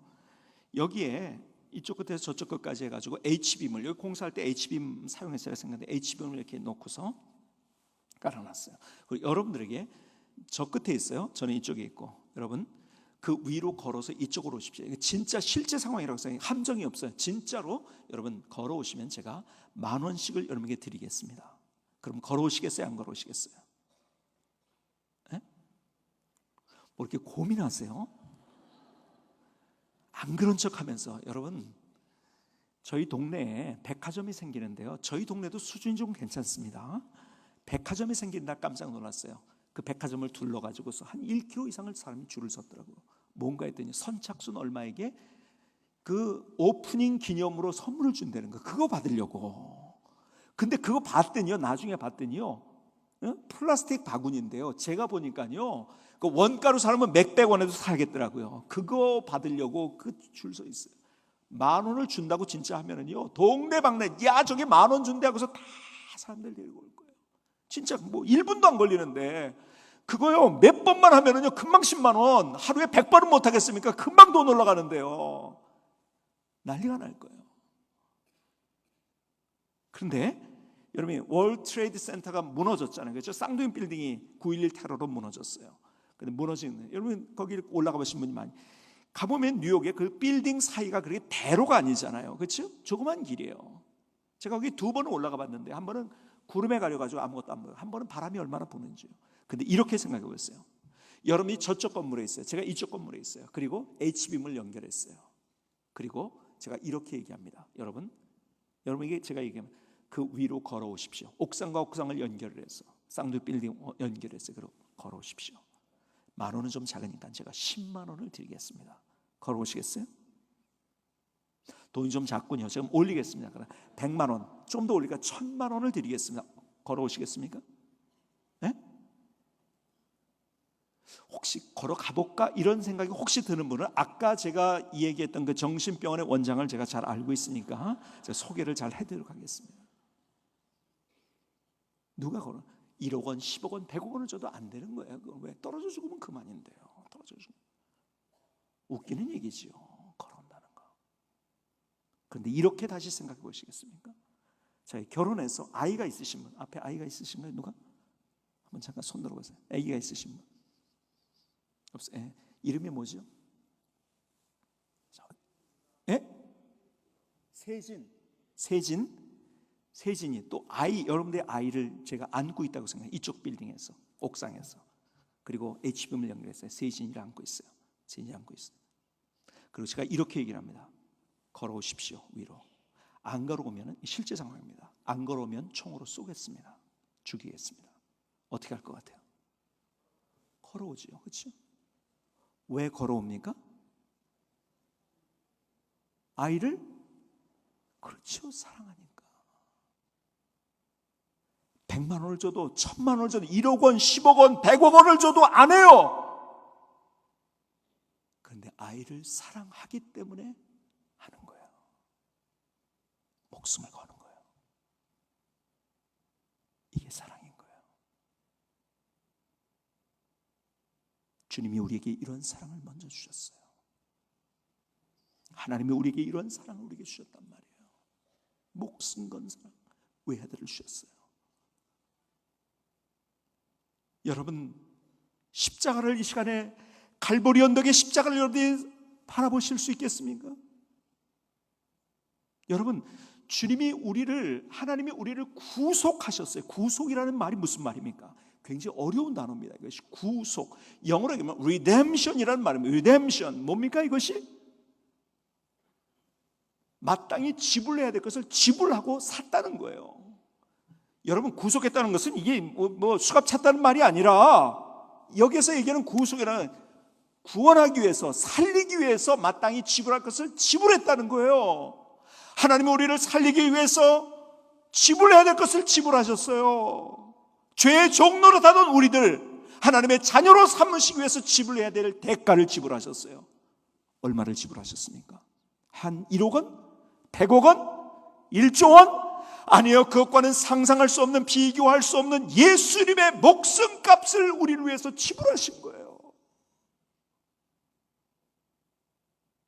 여기에 이쪽 끝에서 저쪽 끝까지 해가지고 H빔을, 여기 공사할 때 H빔 사용했어야 생각하는데 H빔을 이렇게 놓고서 깔아놨어요. 그리고 여러분들에게 저 끝에 있어요. 저는 이쪽에 있고, 여러분 그 위로 걸어서 이쪽으로 오십시오. 이게 진짜 실제 상황이라고 생각해요. 함정이 없어요. 진짜로 여러분 걸어오시면 제가 10,000원씩을 여러분에게 드리겠습니다. 그럼 걸어오시겠어요? 안 걸어오시겠어요? 네? 뭐 이렇게 고민하세요? 안 그런 척하면서. 여러분, 저희 동네에 백화점이 생기는데요, 저희 동네도 수준이 좀 괜찮습니다. 백화점이 생긴다 깜짝 놀랐어요. 그 백화점을 둘러가지고서 한 1km 이상을 사람이 줄을 섰더라고요. 뭔가 했더니 선착순 얼마에게 그 오프닝 기념으로 선물을 준다는 거, 그거 받으려고. 근데 그거 봤더니요, 나중에 봤더니요, 플라스틱 바구니인데요, 제가 보니까요 그 원가로 사면 몇백 원에도 사겠더라고요. 그거 받으려고 그 줄 서 있어요. 10,000원을 준다고 진짜 하면은요, 동네방네 야 저게 10,000원 준대 하고서 다 사람들 데리고 올 거예요. 진짜 뭐 1분도 안 걸리는데 그거요 몇 번만 하면은요 금방 10만 원, 하루에 100번은 못 하겠습니까? 금방 돈 올라가는데요. 난리가 날 거예요. 그런데 여러분이 월드 트레이드 센터가 무너졌잖아요. 그렇죠? 쌍둥이 빌딩이 9.11 테러로 무너졌어요. 근데 무너지는, 여러분 거기 올라가 보신 분이 많이 가보면 뉴욕의 그 빌딩 사이가 그렇게 대로가 아니잖아요. 그렇죠? 조그만 길이에요. 제가 거기 2번은 올라가 봤는데, 한 번은 구름에 가려가지고 아무것도 안 보여요. 한 번은 바람이 얼마나 부는지요. 근데 이렇게 생각해 보세요. 여러분이 저쪽 건물에 있어요. 제가 이쪽 건물에 있어요. 그리고 H빔을 연결했어요. 그리고 제가 이렇게 얘기합니다. 여러분에게 제가 얘기하면 그 위로 걸어오십시오. 옥상과 옥상을 연결을 해서 쌍둥이 빌딩 연결해서 걸어오십시오. 10,000원은 좀 작으니까 제가 10만 원을 드리겠습니다. 걸어오시겠어요? 돈이 좀 작군요. 지금 올리겠습니다. 그럼 100만 원, 좀 더 올리니까 1,000만 원을 드리겠습니다. 걸어오시겠습니까? 네? 혹시 걸어가 볼까 이런 생각이 혹시 드는 분은, 아까 제가 얘기했던 그 정신병원의 원장을 제가 잘 알고 있으니까 제가 소개를 잘 해드리도록 하겠습니다. 누가 걸어? 1억 원, 10억 원, 100억 원을 줘도 안 되는 거예요. 왜? 떨어져 죽으면 그만인데요. 떨어져 죽으면. 웃기는 얘기지요. 걸어온다는 거. 그런데 이렇게 다시 생각해 보시겠습니까? 자, 결혼해서 아이가 있으신 분, 앞에 아이가 있으신 분 누가? 한번 잠깐 손 들어보세요. 아기가 있으신 분 없어요? 예. 이름이 뭐죠? 예? 세진이 또 아이, 여러분들의 아이를 제가 안고 있다고 생각해요. 이쪽 빌딩에서, 옥상에서. 그리고 H빔을 연결했어요. 세진이를 안고 있어요. 세진이 안고 있어요. 그리고 제가 이렇게 얘기를 합니다. 걸어오십시오, 위로. 안 걸어오면, 실제 상황입니다. 안 걸어오면 총으로 쏘겠습니다. 죽이겠습니다. 어떻게 할 것 같아요? 걸어오지요. 그렇죠? 왜 걸어옵니까? 아이를, 그렇죠, 사랑하니까. 100만 원을 줘도, 1,000만 원을 줘도, 1억 원, 10억 원, 100억 원을 줘도 안 해요. 그런데 아이를 사랑하기 때문에 하는 거예요. 목숨을 거는 거예요. 이게 사랑인 거예요. 주님이 우리에게 이런 사랑을 먼저 주셨어요. 하나님이 우리에게 이런 사랑을 우리에게 주셨단 말이에요. 목숨 건 사랑, 외아들을 주셨어요. 여러분, 십자가를 이 시간에 갈보리 언덕의 십자가를 여러분이 바라보실 수 있겠습니까? 여러분, 하나님이 우리를 구속하셨어요. 구속이라는 말이 무슨 말입니까? 굉장히 어려운 단어입니다. 이것이 구속, 영어로 하면 redemption이라는 말입니다. redemption, 뭡니까 이것이? 마땅히 지불해야 될 것을 지불하고 샀다는 거예요. 여러분, 구속했다는 것은 이게 뭐 수갑 찼다는 말이 아니라, 여기서 얘기하는 구속이라는 구원하기 위해서, 살리기 위해서 마땅히 지불할 것을 지불했다는 거예요. 하나님이 우리를 살리기 위해서 지불해야 될 것을 지불하셨어요. 죄의 종로로 다던 우리들 하나님의 자녀로 삼으시기 위해서 지불해야 될 대가를 지불하셨어요. 얼마를 지불하셨습니까? 한 1억 원? 100억 원? 1조 원? 아니요, 그것과는 상상할 수 없는, 비교할 수 없는 예수님의 목숨값을 우리를 위해서 지불하신 거예요.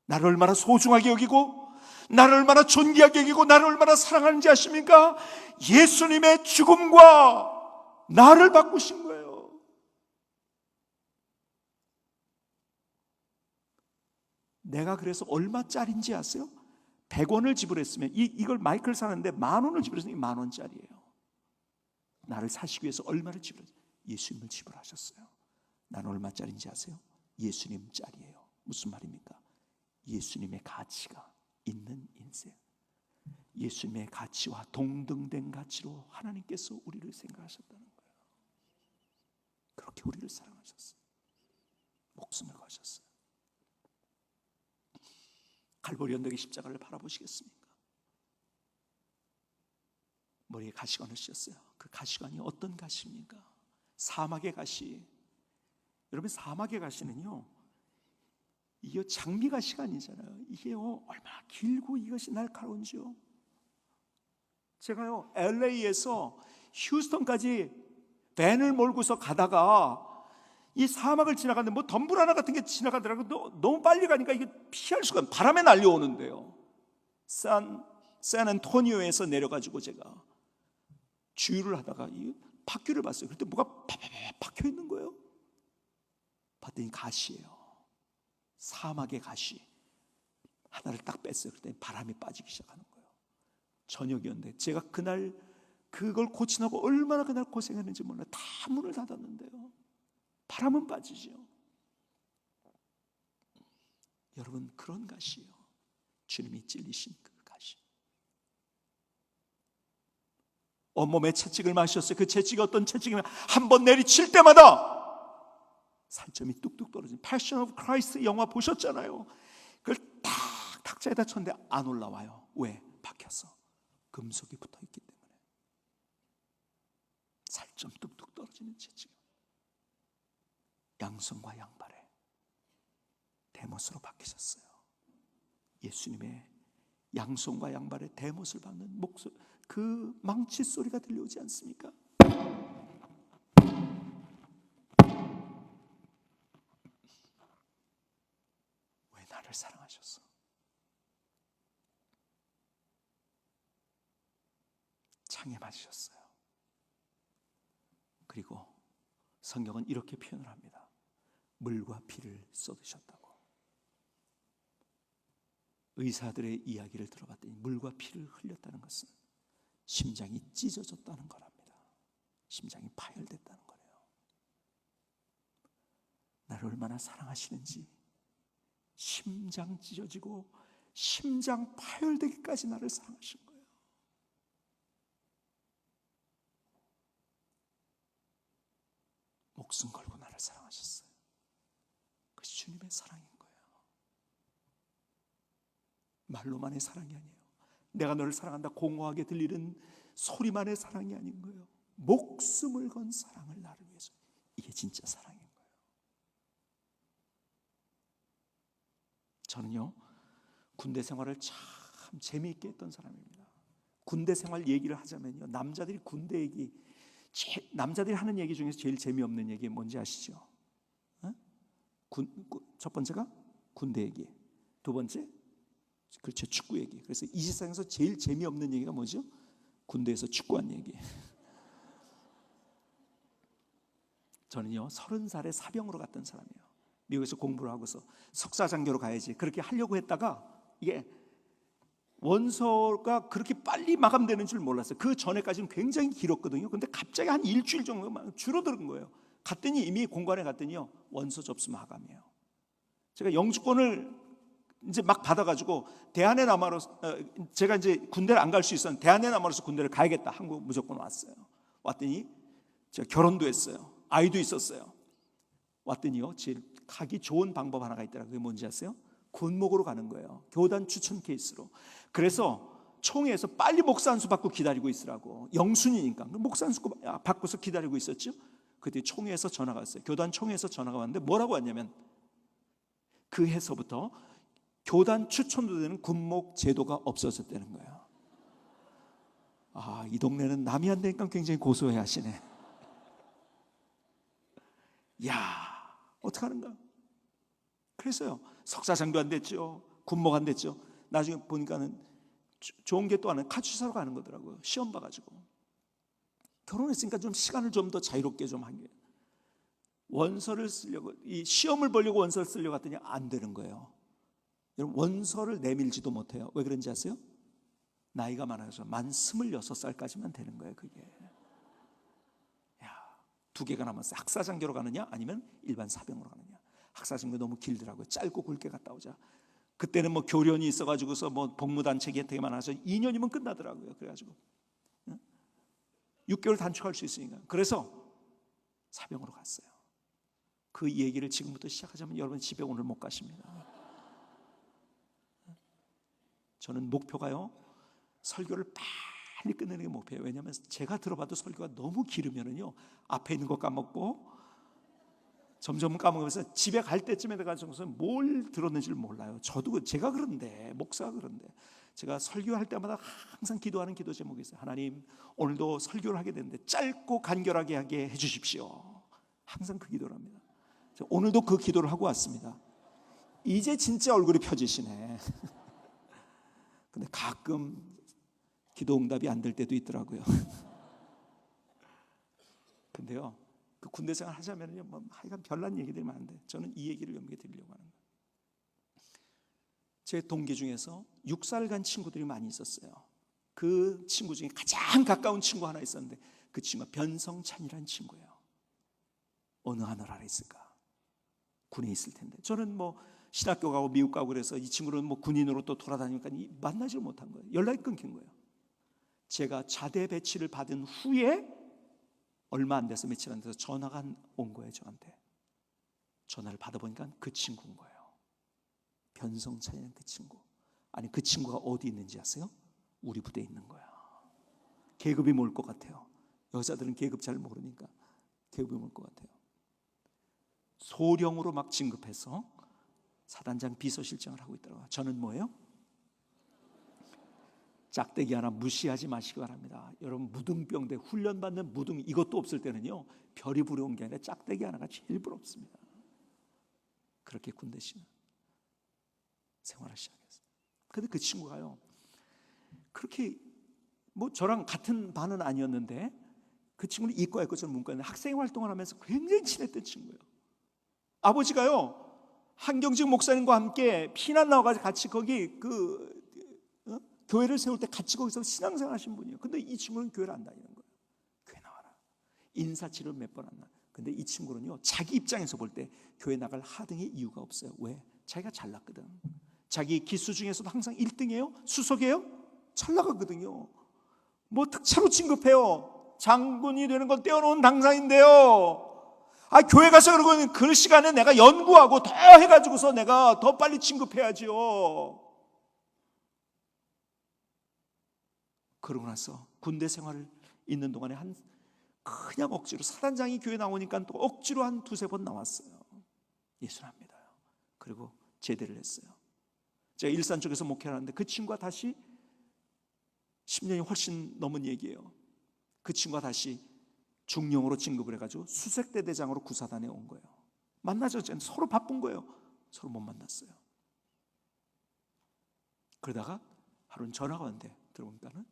나를 얼마나 소중하게 여기고, 나를 얼마나 존귀하게 여기고, 나를 얼마나 사랑하는지 아십니까? 예수님의 죽음과 나를 바꾸신 거예요. 내가 그래서 얼마짜리인지 아세요? 100원을 지불했으면, 이걸 마이크를 사는데 10,000원을 지불했으면 10,000원짜리예요. 나를 사시기 위해서 얼마를 지불했어요? 예수님을 지불하셨어요. 나는 얼마짜리인지 아세요? 예수님짜리예요. 무슨 말입니까? 예수님의 가치가 있는 인생, 예수님의 가치와 동등된 가치로 하나님께서 우리를 생각하셨다는 거예요. 그렇게 우리를 사랑하셨어요. 목숨을 거셨어요. 갈보리 언덕의 십자가를 바라보시겠습니까? 머리에 가시관을 씌웠어요. 그 가시관이 어떤 가시입니까? 사막의 가시. 여러분, 사막의 가시는요, 이게 장미 가시가 아니잖아요. 이게요, 얼마나 길고 이것이 날카로운지요. 제가요, LA에서 휴스턴까지 밴을 몰고서 가다가 이 사막을 지나가는데 뭐 덤불 하나 같은 게 지나가더라고요. 너무 빨리 가니까 이게 피할 수가 없어요. 바람에 날려오는데요. 샌안토니오에서 내려가지고 제가 주유를 하다가 이 바퀴를 봤어요. 그때 뭐가 팍팍 박혀 있는 거예요. 봤더니 가시예요. 사막의 가시 하나를 딱 뺐어요. 그랬더니 바람이 빠지기 시작하는 거예요. 저녁이었는데 제가 그날 그걸 고치라고 얼마나 그날 고생했는지 몰라요. 다 문을 닫았는데요. 바람은 빠지죠. 여러분, 그런 가시예요. 주님이 찔리신 그 가시. 온몸에 채찍을 마셨어요. 그 채찍이 어떤 채찍이면 한 번 내리칠 때마다 살점이 뚝뚝 떨어진, 패션 오브 크라이스트 영화 보셨잖아요. 그걸 딱 탁자에다 쳤는데 안 올라와요. 왜? 박혀서 금속이 붙어있기 때문에. 살점 뚝뚝 떨어지는 채찍. 양손과 양발에 대못으로 박히셨어요. 예수님의 양손과 양발에 대못을 박는 목소리, 그 망치 소리가 들려오지 않습니까? 왜 나를 사랑하셨어? 창에 맞으셨어요. 그리고 성경은 이렇게 표현을 합니다. 물과 피를 쏟으셨다고. 의사들의 이야기를 들어봤더니 물과 피를 흘렸다는 것은 심장이 찢어졌다는 거랍니다. 심장이 파열됐다는 거예요. 나를 얼마나 사랑하시는지, 심장 찢어지고 심장 파열되기까지 나를 사랑하신 거예요. 목숨 걸고 나를 사랑하셨어요. 그것이 주님의 사랑인 거예요. 말로만의 사랑이 아니에요. 내가 너를 사랑한다 공허하게 들리는 소리만의 사랑이 아닌 거예요. 목숨을 건 사랑을 나를 위해서. 이게 진짜 사랑인 거예요. 저는요, 군대 생활을 참 재미있게 했던 사람입니다. 군대 생활 얘기를 하자면요, 남자들이 군대 얘기, 남자들이 하는 얘기 중에서 제일 재미없는 얘기 뭔지 아시죠? 첫 번째가 군대 얘기, 두 번째 그렇죠, 축구 얘기. 그래서 이 세상에서 제일 재미없는 얘기가 뭐죠? 군대에서 축구한 얘기. 저는요 30살에 사병으로 갔던 사람이에요. 미국에서 공부를 하고서 석사장교로 가야지 그렇게 하려고 했다가 이게 원서가 그렇게 빨리 마감되는 줄 몰랐어요. 그 전에까지는 굉장히 길었거든요. 근데 갑자기 한 일주일 정도만 줄어드는 거예요. 갔더니 이미 공관에 갔더니요 원서 접수 마감이에요. 제가 영주권을 이제 막 받아가지고 대한의 남아로서 제가 이제 군대를 안 갈 수 있었는데 대한의 남아로서 군대를 가야겠다. 한국 무조건 왔어요. 왔더니 제가 결혼도 했어요. 아이도 있었어요. 왔더니요 제일 가기 좋은 방법 하나가 있더라고요. 그게 뭔지 아세요? 군목으로 가는 거예요. 교단 추천 케이스로. 그래서 총회에서 빨리 목사 안수 받고 기다리고 있으라고. 영순이니까 목사 안수 받고서 기다리고 있었죠. 그때 총회에서 전화가 왔어요. 교단 총회에서 전화가 왔는데 뭐라고 왔냐면 그 해서부터 교단 추천도 되는 군목 제도가 없어졌다는 거예요. 이 동네는 남이 안 되니까 굉장히 고소해 하시네. 야, 어떡하는가? 그래서요 석사장도 안 됐죠. 군목 안 됐죠. 나중에 보니까는 좋은 게 또 하나 카투사로 가는 거더라고요. 시험 봐가지고. 결혼했으니까 좀 시간을 좀 더 자유롭게 좀 하게. 원서를 쓰려고 이 시험을 보려고 원서를 쓰려고 했더니 안 되는 거예요. 여러분 원서를 내밀지도 못해요. 왜 그런지 아세요? 나이가 많아서 만 26살까지만 되는 거예요. 그게. 두 개가 남았어요. 학사장교로 가느냐 아니면 일반 사병으로 가느냐. 학사장교 너무 길더라고요. 짧고 굵게 갔다 오자. 그때는 뭐 교련이 있어가지고서 뭐 복무단체 혜택이 많아서 2년이면 끝나더라고요. 그래가지고 6개월 단축할 수 있으니까. 그래서 사병으로 갔어요. 그 얘기를 지금부터 시작하자면 여러분 집에 오늘 못 가십니다. 저는 목표가요 설교를 빨리 끝내는 게 목표예요. 왜냐하면 제가 들어봐도 설교가 너무 길으면은요 앞에 있는 거 까먹고 점점 까먹으면서 집에 갈 때쯤에 가서서 뭘 들었는지를 몰라요. 저도 제가 그런데 목사가 그런데 제가 설교할 때마다 항상 기도하는 기도 제목이 있어요. 하나님 오늘도 설교를 하게 되는데 짧고 간결하게 하게 해주십시오. 항상 그 기도를 합니다. 오늘도 그 기도를 하고 왔습니다. 이제 진짜 얼굴이 펴지시네. 근데 가끔 기도 응답이 안 될 때도 있더라고요. 근데요 그 군대 생활 하자면요 뭐 하여간 별난 얘기들이 많은데 저는 이 얘기를 여러분께 드리려고 하는 거예요. 제 동기 중에서 6살간 친구들이 많이 있었어요. 그 친구 중에 가장 가까운 친구 하나 있었는데 그 친구가 변성찬이라는 친구예요. 어느 하늘 아래 있을까? 군에 있을 텐데. 저는 뭐 신학교 가고 미국 가고 그래서 이 친구는 뭐 군인으로 또 돌아다니니까 만나지를 못한 거예요. 연락이 끊긴 거예요. 제가 자대 배치를 받은 후에 얼마 안 돼서 며칠 안 돼서 전화가 온 거예요. 저한테. 전화를 받아보니까 그 친구인 거예요. 변성찬이라는 그 친구. 아니 그 친구가 어디 있는지 아세요? 우리 부대에 있는 거야. 계급이 뭘 것 같아요? 여자들은 계급 잘 모르니까 계급이 뭘 것 같아요? 소령으로 막 진급해서 사단장 비서실장을 하고 있더라고요. 저는 뭐예요? 짝대기 하나 무시하지 마시기 바랍니다. 여러분 무등병대 훈련받는 무등 이것도 없을 때는요 별이 부러운 게 아니라 짝대기 하나가 제일 부럽습니다. 그렇게 군대 생활을 시작했어요. 근데 그 친구가요 그렇게 뭐 저랑 같은 반은 아니었는데 그 친구는 이과였고 저는 문과였는데 학생 활동을 하면서 굉장히 친했던 친구예요. 아버지가요 한경직 목사님과 함께 피난 나와가지고 같이 거기 교회를 세울 때 같이 거기서 신앙생활 하신 분이에요. 근데 이 친구는 교회를 안 다니는 거예요. 교회 나와라. 인사치를 몇 번 안 나. 근데 이 친구는요 자기 입장에서 볼 때 교회 나갈 하등의 이유가 없어요. 왜? 자기가 잘났거든. 자기 기수 중에서도 항상 1등이에요. 수석이에요. 잘 나가거든요. 뭐 특차로 진급해요. 장군이 되는 건 떼어놓은 당상인데요. 교회 가서 그러고 그 시간에 내가 연구하고 더 해가지고서 내가 더 빨리 진급해야지요. 그러고 나서 군대 생활을 있는 동안에 그냥 억지로 사단장이 교회 나오니까 또 억지로 한 두세 번 나왔어요. 예수를 안 믿어요. 그리고 제대를 했어요. 제가 일산 쪽에서 목회를 하는데 그 친구가 다시 10년이 훨씬 넘은 얘기예요. 그 친구가 다시 중령으로 진급을 해가지고 수색대 대장으로 구사단에 온 거예요. 만나죠. 서로 바쁜 거예요. 서로 못 만났어요. 그러다가 하루는 전화가 왔는데 들어보니까는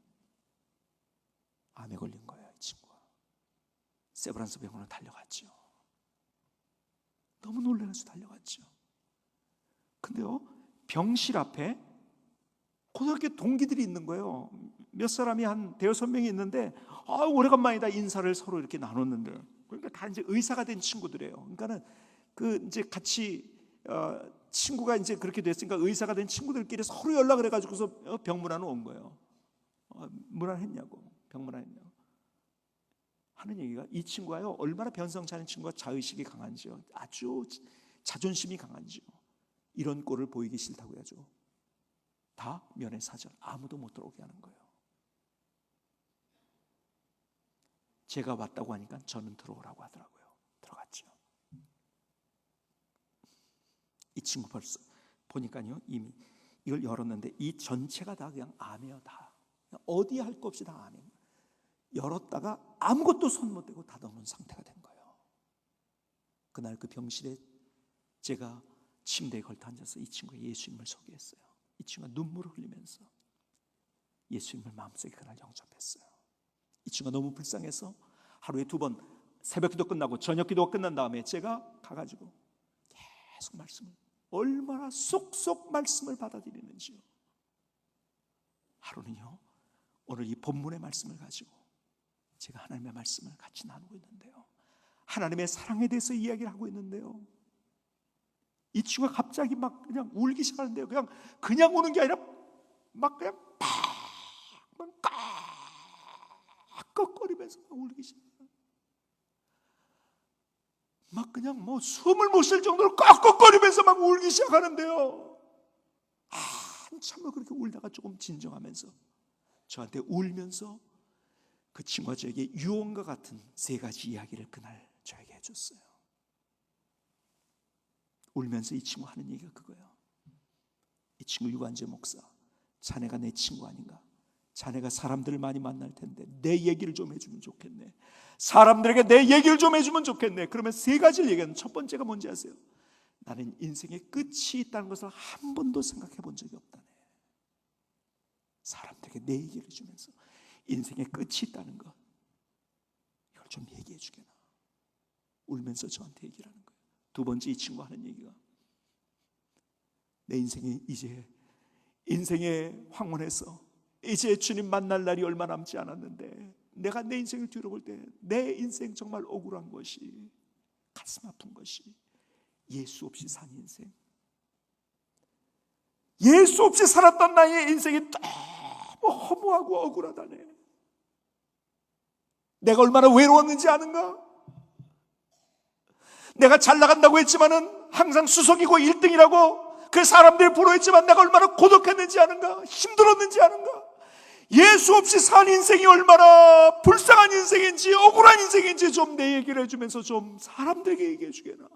암에 걸린 거예요. 이 친구가 세브란스 병원으로 달려갔죠. 너무 놀라서 달려갔죠. 근데요, 병실 앞에 고등학교 동기들이 있는 거예요. 몇 사람이 한 대여섯 명이 있는데, 오래간만이다 인사를 서로 이렇게 나눴는데, 그러니까 다 이제 의사가 된 친구들이에요. 그러니까는 그 이제 같이 친구가 이제 그렇게 됐으니까 의사가 된 친구들끼리 서로 연락을 해가지고서 병문안으로 온 거예요. 문안했냐고, 병문안했냐고 하는 얘기가, 이 친구가요 얼마나 변성치 않은 친구가 자의식이 강한지요, 아주 자존심이 강한지요, 이런 꼴을 보이기 싫다고 해야죠. 다 면회사절, 아무도 못 들어오게 하는 거예요. 제가 왔다고 하니까 저는 들어오라고 하더라고요. 들어갔죠. 이 친구 벌써 보니까요, 이미 이걸 열었는데 이 전체가 다 그냥 암이에요. 다 그냥 어디 할 거 없이 다 암이에요. 열었다가 아무것도 손 못 대고 닫아놓은 상태가 된 거예요. 그날 그 병실에 제가 침대에 걸터 앉아서 이 친구가 예수님을 소개했어요. 이 친구가 눈물을 흘리면서 예수님을 마음속에 그날 영접했어요. 이 친구가 너무 불쌍해서 하루에 2번 새벽기도 끝나고 저녁기도가 끝난 다음에 제가 가가지고 계속 말씀을, 얼마나 쏙쏙 말씀을 받아들이는지요. 하루는요, 오늘 이 본문의 말씀을 가지고 제가 하나님의 말씀을 같이 나누고 있는데요, 하나님의 사랑에 대해서 이야기를 하고 있는데요, 이 친구가 갑자기 막 그냥 울기 시작하는데요. 그냥 우는 게 아니라 막 그냥 막 깍깍거리면서 막 울기 시작해요. 막 그냥 뭐 숨을 못 쉴 정도로 깍깍거리면서 막 울기 시작하는데요, 한참을 그렇게 울다가 조금 진정하면서 저한테 울면서 그 친구가 저에게 유언과 같은 3가지 이야기를 그날 저에게 해줬어요. 울면서 이 친구 하는 얘기가 그거예요. 이 친구 유관재 목사, 자네가 내 친구 아닌가? 자네가 사람들을 많이 만날 텐데 내 얘기를 좀 해주면 좋겠네. 사람들에게 내 얘기를 좀 해주면 좋겠네. 그러면 3가지를 얘기하는, 첫 번째가 뭔지 아세요? 나는 인생의 끝이 있다는 것을 한 번도 생각해 본 적이 없다네. 사람들에게 내 얘기를 해주면서 인생의 끝이 있다는 것, 이걸 좀 얘기해 주게나. 울면서 저한테 얘기를 하는 거예요. 2번째, 이 친구 하는 얘기가, 내 인생이 이제 인생의 황혼에서 이제 주님 만날 날이 얼마 남지 않았는데, 내가 내 인생을 뒤로볼 때 내 인생 정말 억울한 것이, 가슴 아픈 것이 예수 없이 산 인생, 예수 없이 살았던 나의 인생이 너무 허무하고 억울하다네. 내가 얼마나 외로웠는지 아는가? 내가 잘 나간다고 했지만은 항상 수석이고 1등이라고 그 사람들이 부러워했지만 내가 얼마나 고독했는지 아는가? 힘들었는지 아는가? 예수 없이 산 인생이 얼마나 불쌍한 인생인지 억울한 인생인지 좀 내 얘기를 해주면서 좀 사람들에게 얘기해 주게나.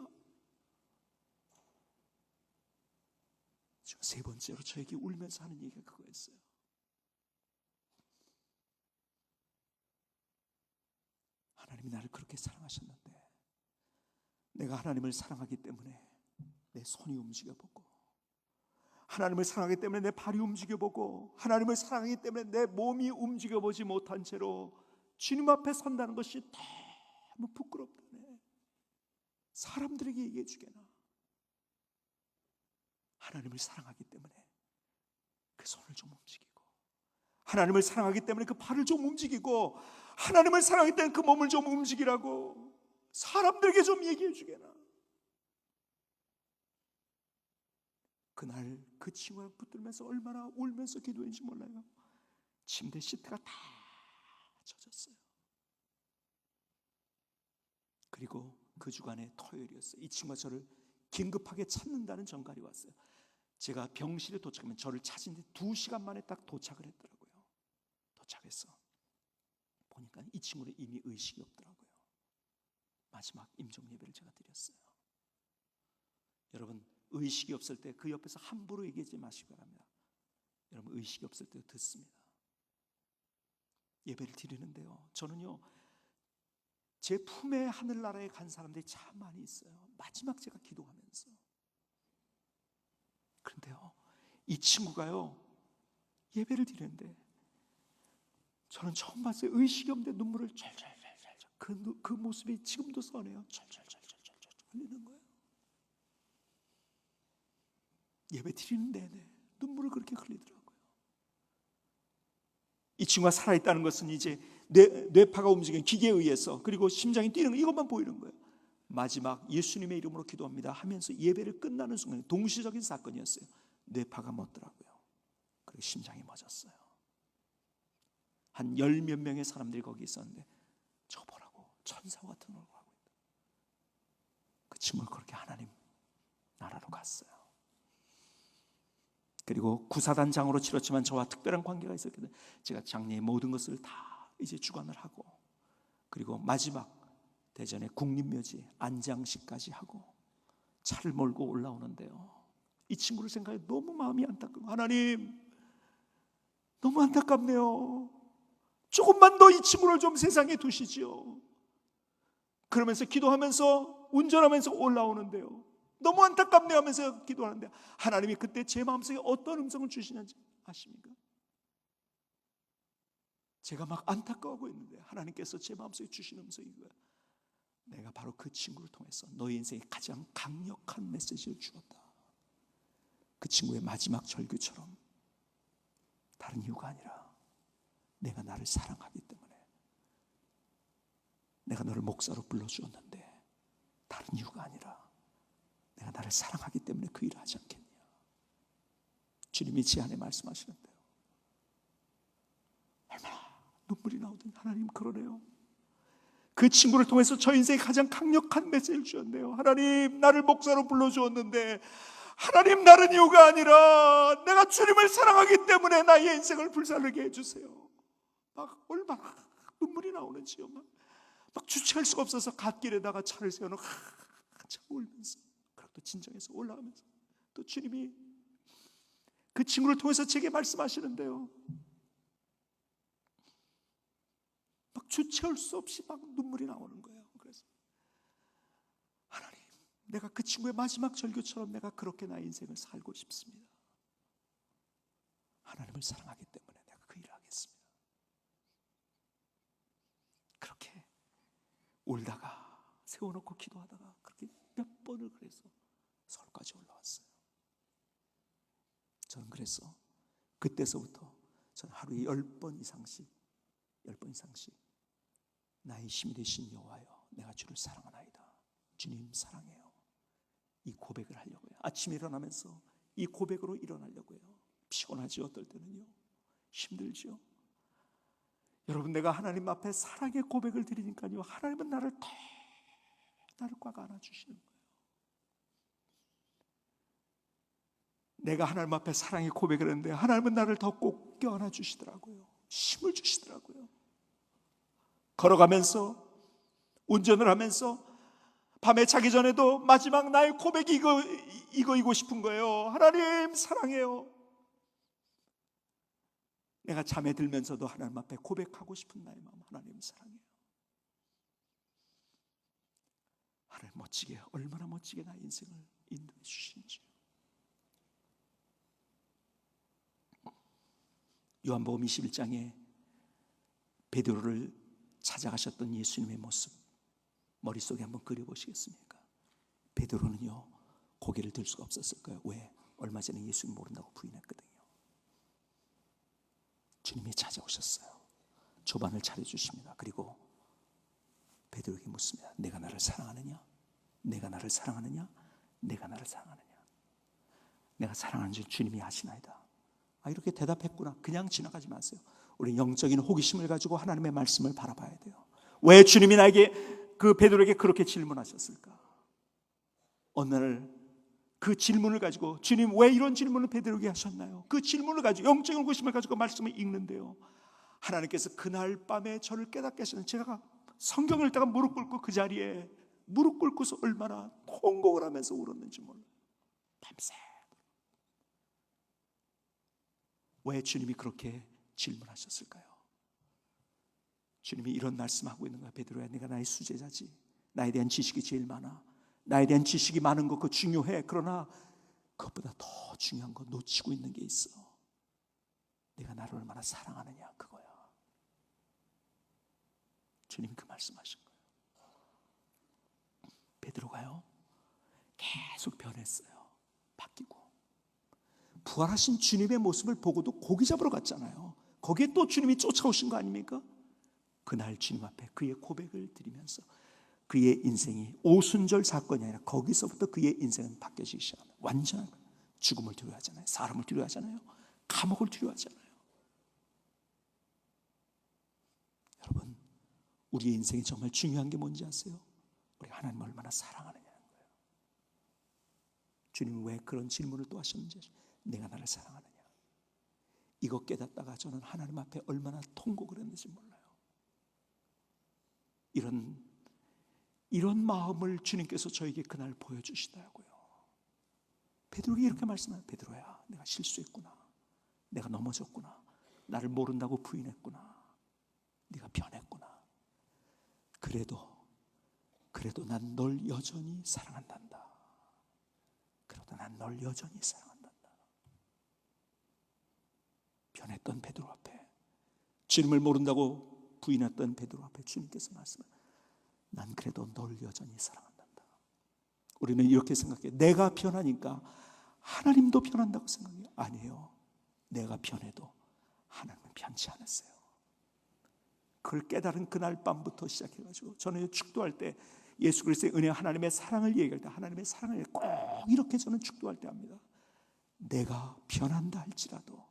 지금 3번째로 저에게 울면서 하는 얘기가 그거였어요. 하나님이 나를 그렇게 사랑하셨는데 내가 하나님을 사랑하기 때문에 내 손이 움직여보고, 하나님을 사랑하기 때문에 내 발이 움직여보고, 하나님을 사랑하기 때문에 내 몸이 움직여보지 못한 채로 주님 앞에 선다는 것이 너무 부끄럽다네. 사람들에게 얘기해 주게나. 하나님을 사랑하기 때문에 그 손을 좀 움직이고, 하나님을 사랑하기 때문에 그 발을 좀 움직이고, 하나님을 사랑하기 때문에 그 몸을 좀 움직이라고 사람들에게 좀 얘기해 주게나. 그날 그 친구가 붙들면서 얼마나 울면서 기도했는지 몰라요. 침대 시트가 다 젖었어요. 그리고 그 주간에 토요일이었어요. 이 친구가 저를 긴급하게 찾는다는 전갈이 왔어요. 제가 병실에 도착하면 저를 찾은 지 2시간 만에 딱 도착을 했더라고요. 도착해서 보니까 이 친구는 이미 의식이 없더라고요. 마지막 임종 예배를 제가 드렸어요. 여러분, 의식이 없을 때 그 옆에서 함부로 얘기하지 마시기 바랍니다. 여러분, 의식이 없을 때 듣습니다. 예배를 드리는데요, 저는요 제 품에 하늘나라에 간 사람들이 참 많이 있어요. 마지막 제가 기도하면서. 그런데요, 이 친구가요 예배를 드리는데 저는 처음 봤어요. 의식이 없는데 눈물을 찰찰찰찰. 그 모습이 지금도 선해요. 찰찰찰찰찰 흘리는 거예요. 예배 드리는 내내 눈물을 그렇게 흘리더라고요. 이 친구가 살아있다는 것은 이제 뇌파가 움직이는 기계에 의해서, 그리고 심장이 뛰는 거, 이것만 보이는 거예요. 마지막 예수님의 이름으로 기도합니다 하면서 예배를 끝나는 순간, 동시적인 사건이었어요. 뇌파가 멎더라고요. 그리고 심장이 멎었어요. 한 10몇 명의 사람들이 거기 있었는데 저 보라고 천사와 같은 얼굴을 하고 있다. 그 친구가 그렇게 하나님 나라로 갔어요. 그리고 구사단장으로 치렀지만 저와 특별한 관계가 있었기 때문에 제가 장례의 모든 것을 다 이제 주관을 하고, 그리고 마지막 대전의 국립묘지 안장식까지 하고 차를 몰고 올라오는데요, 이 친구를 생각해 너무 마음이 안타까워. 하나님, 너무 안타깝네요. 조금만 더 이 친구를 좀 세상에 두시지요. 그러면서 기도하면서 운전하면서 올라오는데요, 너무 안타깝네요 하면서 기도하는데 하나님이 그때 제 마음속에 어떤 음성을 주시는지 아십니까? 제가 막 안타까워하고 있는데 하나님께서 제 마음속에 주신 음성이 이거예요. 내가 바로 그 친구를 통해서 너의 인생에 가장 강력한 메시지를 주었다. 그 친구의 마지막 절규처럼 다른 이유가 아니라 내가 나를 사랑하기 때문에, 내가 너를 목사로 불러주었는데 다른 이유가 아니라 내가 나를 사랑하기 때문에 그 일을 하지 않겠냐. 주님이 제 안에 말씀하시는데요, 얼마나 눈물이 나오더니 하나님 그러네요. 그 친구를 통해서 저 인생에 가장 강력한 메시지를 주었네요. 하나님, 나를 목사로 불러주었는데 하나님, 다른 이유가 아니라 내가 주님을 사랑하기 때문에 나의 인생을 불살르게 해주세요. 막 얼마나 눈물이 나오는지요. 막 주체할 수가 없어서 갓길에다가 차를 세워놓고 한참 울면서, 그리고 또 진정해서 올라가면서 또 주님이 그 친구를 통해서 제게 말씀하시는데요, 막 주체할 수 없이 막 눈물이 나오는 거예요. 그래서 하나님, 내가 그 친구의 마지막 절규처럼 내가 그렇게 나의 인생을 살고 싶습니다. 하나님을 사랑하기 때문에 내가 그 일을 하겠습니다. 그렇게 울다가 세워놓고 기도하다가 그렇게 몇 번을 그래서 서울까지 올라왔어요. 저는 그래서 그때서부터 저는 하루에 10번 이상씩 나의 힘이 되신 여호와여, 내가 주를 사랑하나이다. 주님 사랑해요. 이 고백을 하려고요. 아침에 일어나면서 이 고백으로 일어나려고요. 피곤하지, 어떨 때는요, 힘들죠. 여러분, 내가 하나님 앞에 사랑의 고백을 드리니까요, 하나님은 나를 꽉 안아주시는 거예요. 내가 하나님 앞에 사랑의 고백을 했는데 하나님은 나를 더 꼭 껴안아 주시더라고요. 힘을 주시더라고요. 걸어가면서, 운전을 하면서, 밤에 자기 전에도 마지막 나의 고백이 이거이고 싶은 거예요. 하나님 사랑해요. 내가 잠에 들면서도 하나님 앞에 고백하고 싶은 나의 마음, 하나님 사랑해요. 하나님 멋지게, 얼마나 멋지게 나의 인생을 인도해 주시는지. 요한복음 21장에 베드로를 찾아가셨던 예수님의 모습 머릿속에 한번 그려보시겠습니까? 베드로는요, 고개를 들 수가 없었을 거예요. 왜? 얼마 전에 예수님 모른다고 부인했거든요. 주님이 찾아오셨어요. 조반을 차려주십니다. 그리고 베드로에게 묻습니다. 내가 나를 사랑하느냐? 내가 나를 사랑하느냐? 내가 나를 사랑하느냐? 내가 사랑하는 줄 주님이 아시나이다. 이렇게 대답했구나. 그냥 지나가지 마세요. 우리 영적인 호기심을 가지고 하나님의 말씀을 바라봐야 돼요. 왜 주님이 나에게, 그 베드로에게 그렇게 질문하셨을까? 어느 날 그 질문을 가지고, 주님 왜 이런 질문을 베드로에게 하셨나요? 그 질문을 가지고, 영적인 호기심을 가지고 말씀을 읽는데요, 하나님께서 그날 밤에 저를 깨닫게 하시는, 제가 성경을 읽다가 무릎 꿇고 그 자리에 무릎 꿇고서 얼마나 통곡을 하면서 울었는지 몰라요. 밤새. 왜 주님이 그렇게 질문하셨을까요? 주님이 이런 말씀하고 있는 거야. 베드로야, 네가 나의 수제자지. 나에 대한 지식이 제일 많아. 나에 대한 지식이 많은 거 그거 중요해. 그러나 그것보다 더 중요한 거 놓치고 있는 게 있어. 내가 나를 얼마나 사랑하느냐, 그거야. 주님 그 말씀하신 거예요. 베드로가요 계속 변했어요. 바뀌고 부활하신 주님의 모습을 보고도 고기 잡으러 갔잖아요. 거기에 또 주님이 쫓아오신 거 아닙니까? 그날 주님 앞에 그의 고백을 드리면서 그의 인생이 오순절 사건이 아니라 거기서부터 그의 인생은 바뀌어지기 시작합니다. 완전한 죽음을 두려워하잖아요. 사람을 두려워하잖아요. 감옥을 두려워하잖아요. 여러분, 우리의 인생이 정말 중요한 게 뭔지 아세요? 우리가 하나님을 얼마나 사랑하느냐는 거예요. 주님은 왜 그런 질문을 또 하셨는지, 내가 나를 사랑하느냐. 이거 깨닫다가 저는 하나님 앞에 얼마나 통곡을 했는지 몰라요. 이런 마음을 주님께서 저에게 그날 보여주시더라고요. 베드로에게 이렇게 말씀해요. 베드로야, 내가 실수했구나. 내가 넘어졌구나. 나를 모른다고 부인했구나. 네가 변했구나. 그래도 난 널 여전히 사랑한단다. 그래도 난 널 여전히 사랑한단다. 변했던 베드로 앞에, 주님을 모른다고 부인했던 베드로 앞에 주님께서 말씀해요. 난 그래도 널 여전히 사랑한단다. 우리는 이렇게 생각해요. 내가 변하니까 하나님도 변한다고 생각해요. 아니에요. 내가 변해도 하나님은 변치 않았어요. 그걸 깨달은 그날 밤부터 시작해가지고 저는 축도할 때 예수 그리스도의 은혜, 하나님의 사랑을 얘기할 때, 하나님의 사랑을 꼭 이렇게 저는 축도할 때 합니다. 내가 변한다 할지라도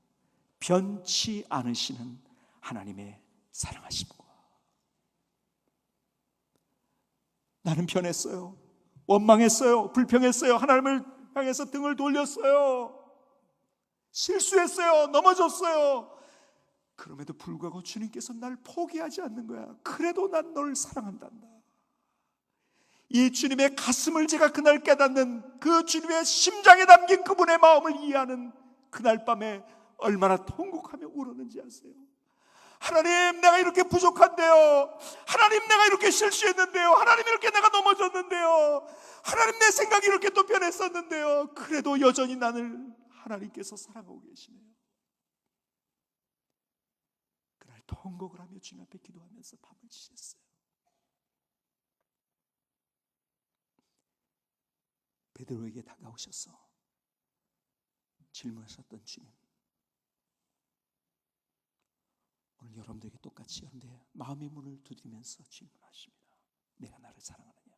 변치 않으시는 하나님의 사랑하심과, 나는 변했어요. 원망했어요. 불평했어요. 하나님을 향해서 등을 돌렸어요. 실수했어요. 넘어졌어요. 그럼에도 불구하고 주님께서 날 포기하지 않는 거야. 그래도 난 널 사랑한단다. 이 주님의 가슴을 제가 그날 깨닫는, 그 주님의 심장에 담긴 그분의 마음을 이해하는 그날 밤에 얼마나 통곡하며 울었는지 아세요? 하나님, 내가 이렇게 부족한데요. 하나님, 내가 이렇게 실수했는데요. 하나님, 이렇게 내가 넘어졌는데요. 하나님, 내 생각이 이렇게 또 변했었는데요. 그래도 여전히 나를 하나님께서 사랑하고 계시네요. 그날 통곡을 하며 주님 앞에 기도하면서 밤을 지냈어요. 베드로에게 다가오셔서 질문하셨던 주님, 오늘 여러분들에게 똑같이 여러분들의 마음의 문을 두드리면서 질문하십니다. 내가 나를 사랑하느냐?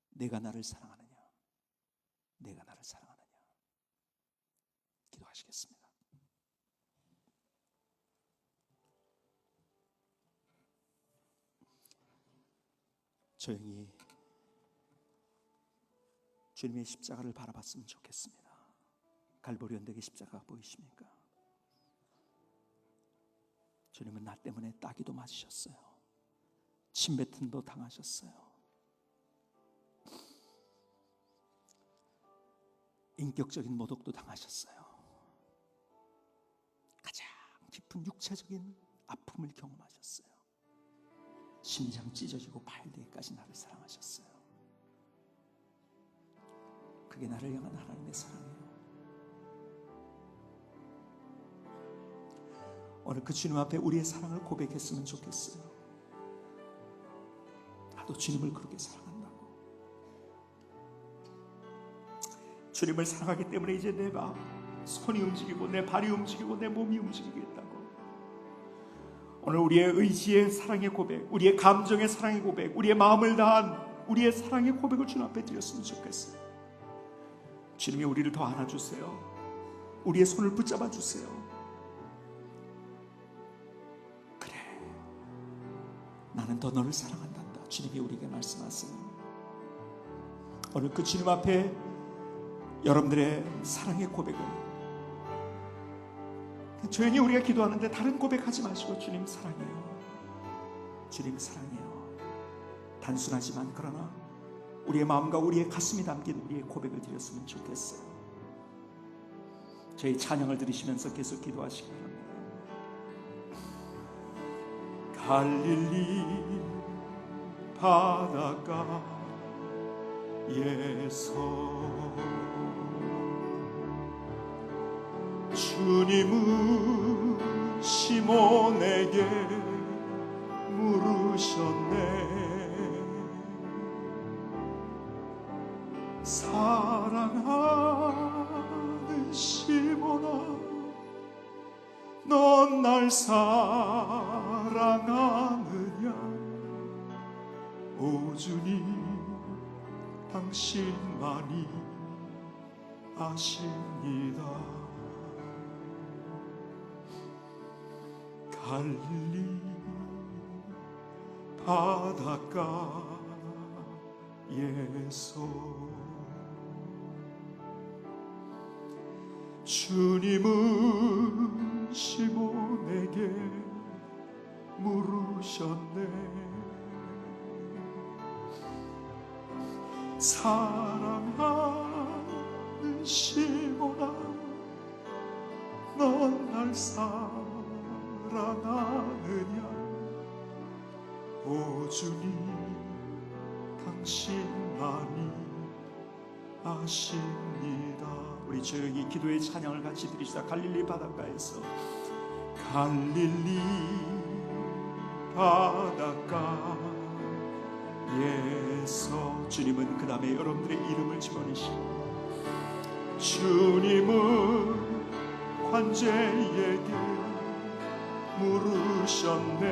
내가 나를 사랑하느냐? 내가 나를 사랑하느냐? 기도하시겠습니다. 조용히 주님의 십자가를 바라봤으면 좋겠습니다. 갈보리 언덕의 십자가 보이십니까? 주님은 나 때문에 따기도 맞으셨어요. 침뱉음도 당하셨어요. 인격적인 모독도 당하셨어요. 가장 깊은 육체적인 아픔을 경험하셨어요. 심장 찢어지고 파열되기까지 나를 사랑하셨어요. 그게 나를 향한 하나님의 사랑이에요. 오늘 그 주님 앞에 우리의 사랑을 고백했으면 좋겠어요. 나도 주님을 그렇게 사랑한다고. 주님을 사랑하기 때문에 이제 내가 손이 움직이고 내 발이 움직이고 내 몸이 움직이겠다고. 오늘 우리의 의지의 사랑의 고백, 우리의 감정의 사랑의 고백, 우리의 마음을 다한 우리의 사랑의 고백을 주님 앞에 드렸으면 좋겠어요. 주님이 우리를 더 안아주세요. 우리의 손을 붙잡아 주세요. 그래, 나는 더 너를 사랑한단다. 주님이 우리에게 말씀하세요. 오늘 그 주님 앞에 여러분들의 사랑의 고백을 조용히 우리가 기도하는데 다른 고백하지 마시고, 주님 사랑해요. 주님 사랑해요. 단순하지만 그러나 우리의 마음과 우리의 가슴이 담긴 우리의 고백을 드렸으면 좋겠어요. 저희 찬양을 들으시면서 계속 기도하시기 바랍니다. 갈릴리 바닷가에서 주님은 시몬에게 물으시 사랑하는 시몬아, 넌 날 사랑하느냐? 오 주님, 당신만이 아십니다. 갈릴리 바닷가에서 주님은 시몬에게 물으셨네. 사랑하는 시몬아, 넌 날 사랑하느냐? 오 주님, 당신만이 아십니다. 우리 조용히 기도의 찬양을 같이 드리시다. 갈릴리 바닷가에서, 갈릴리 바닷가에서. 주님은 그 다음에 여러분들의 이름을 집어넣으시고, 주님은 관제에게 물으셨네.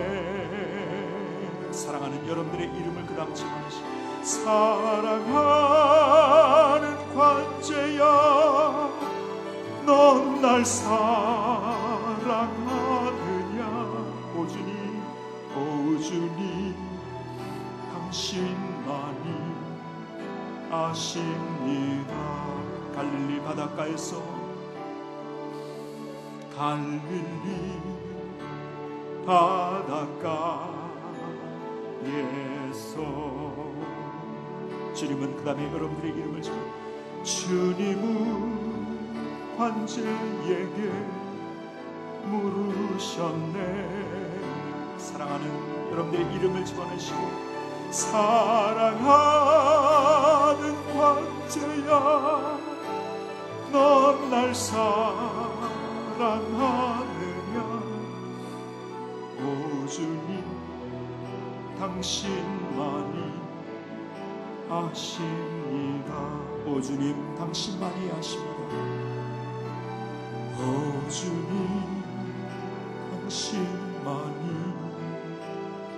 사랑하는 여러분들의 이름을 그 다음 집어넣으시고, 사랑하는 관제야, 넌 날 사랑하느냐? 오 주님, 오 주님, 당신만이 아십니다. 갈릴리 바닷가에서, 갈릴리 바닷가에서. 주님은 그 다음에 여러분들의 이름을 지어, 주님은 관제에게 물으셨네. 사랑하는 여러분들의 이름을 집어넣으시고, 사랑하는 관제야, 넌 날 사랑하느냐? 오 주님, 당신만이 아십니다. 오 주님, 당신만이 아십니다. 오 주님, 당신만이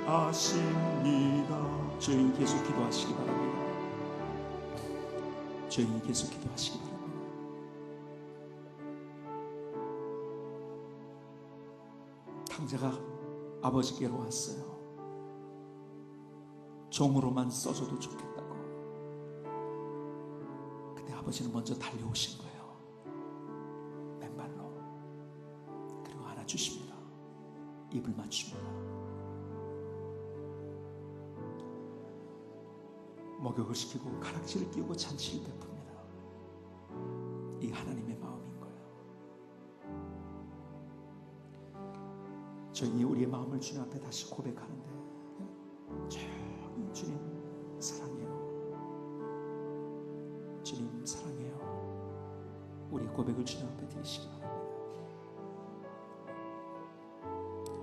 아십니다. 저희 계속 기도하시기 바랍니다. 저희 계속 기도하시기 바랍니다. 탕자가 아버지께로 왔어요. 종으로만 써줘도 좋겠다고. 근데 아버지는 먼저 달려오신 거예요. 맨발로. 그리고 안아주십니다. 입을 맞춥니다. 목욕을 시키고 가락지를 끼우고 잔치를 베풉니다. 이 하나님의 마음인 거예요. 저희 우리의 마음을 주님 앞에 다시 고백하는데, 주님 사랑해요. 주님 사랑해요. 우리 고백을 주님 앞에 드리시기 바랍니다.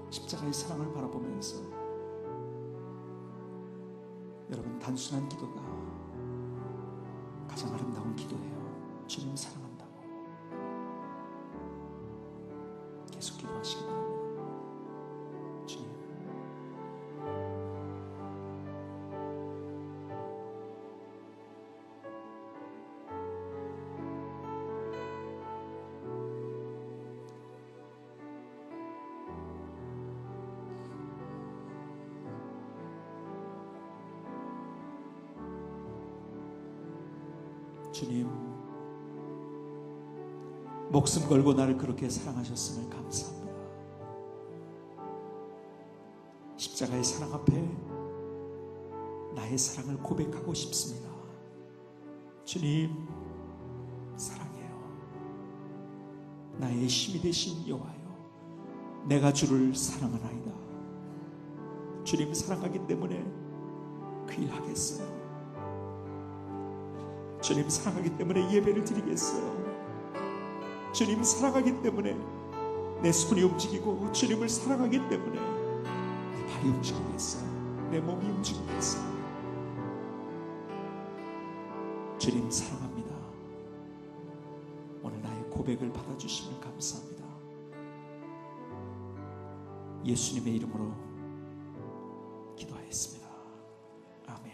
십자가의 사랑을 바라보면서 여러분, 단순한 기도가 가장 아름다운 기도예요. 주님 사랑한다고 계속 기도하시기 바랍니다. 주님, 주님, 목숨 걸고 나를 그렇게 사랑하셨음을 감사합니다. 십자가의 사랑 앞에 나의 사랑을 고백하고 싶습니다. 주님 사랑해요. 나의 힘이 되신 여호와여, 내가 주를 사랑하나이다. 주님 사랑하기 때문에 귀일하겠어요. 주님 사랑하기 때문에 예배를 드리겠어요. 주님 사랑하기 때문에 내 손이 움직이고, 주님을 사랑하기 때문에 내 발이 움직이겠어요. 내 몸이 움직이겠어요. 주님 사랑합니다. 고백을 받아주시면 감사합니다. 예수님의 이름으로 기도하였습니다. 아멘.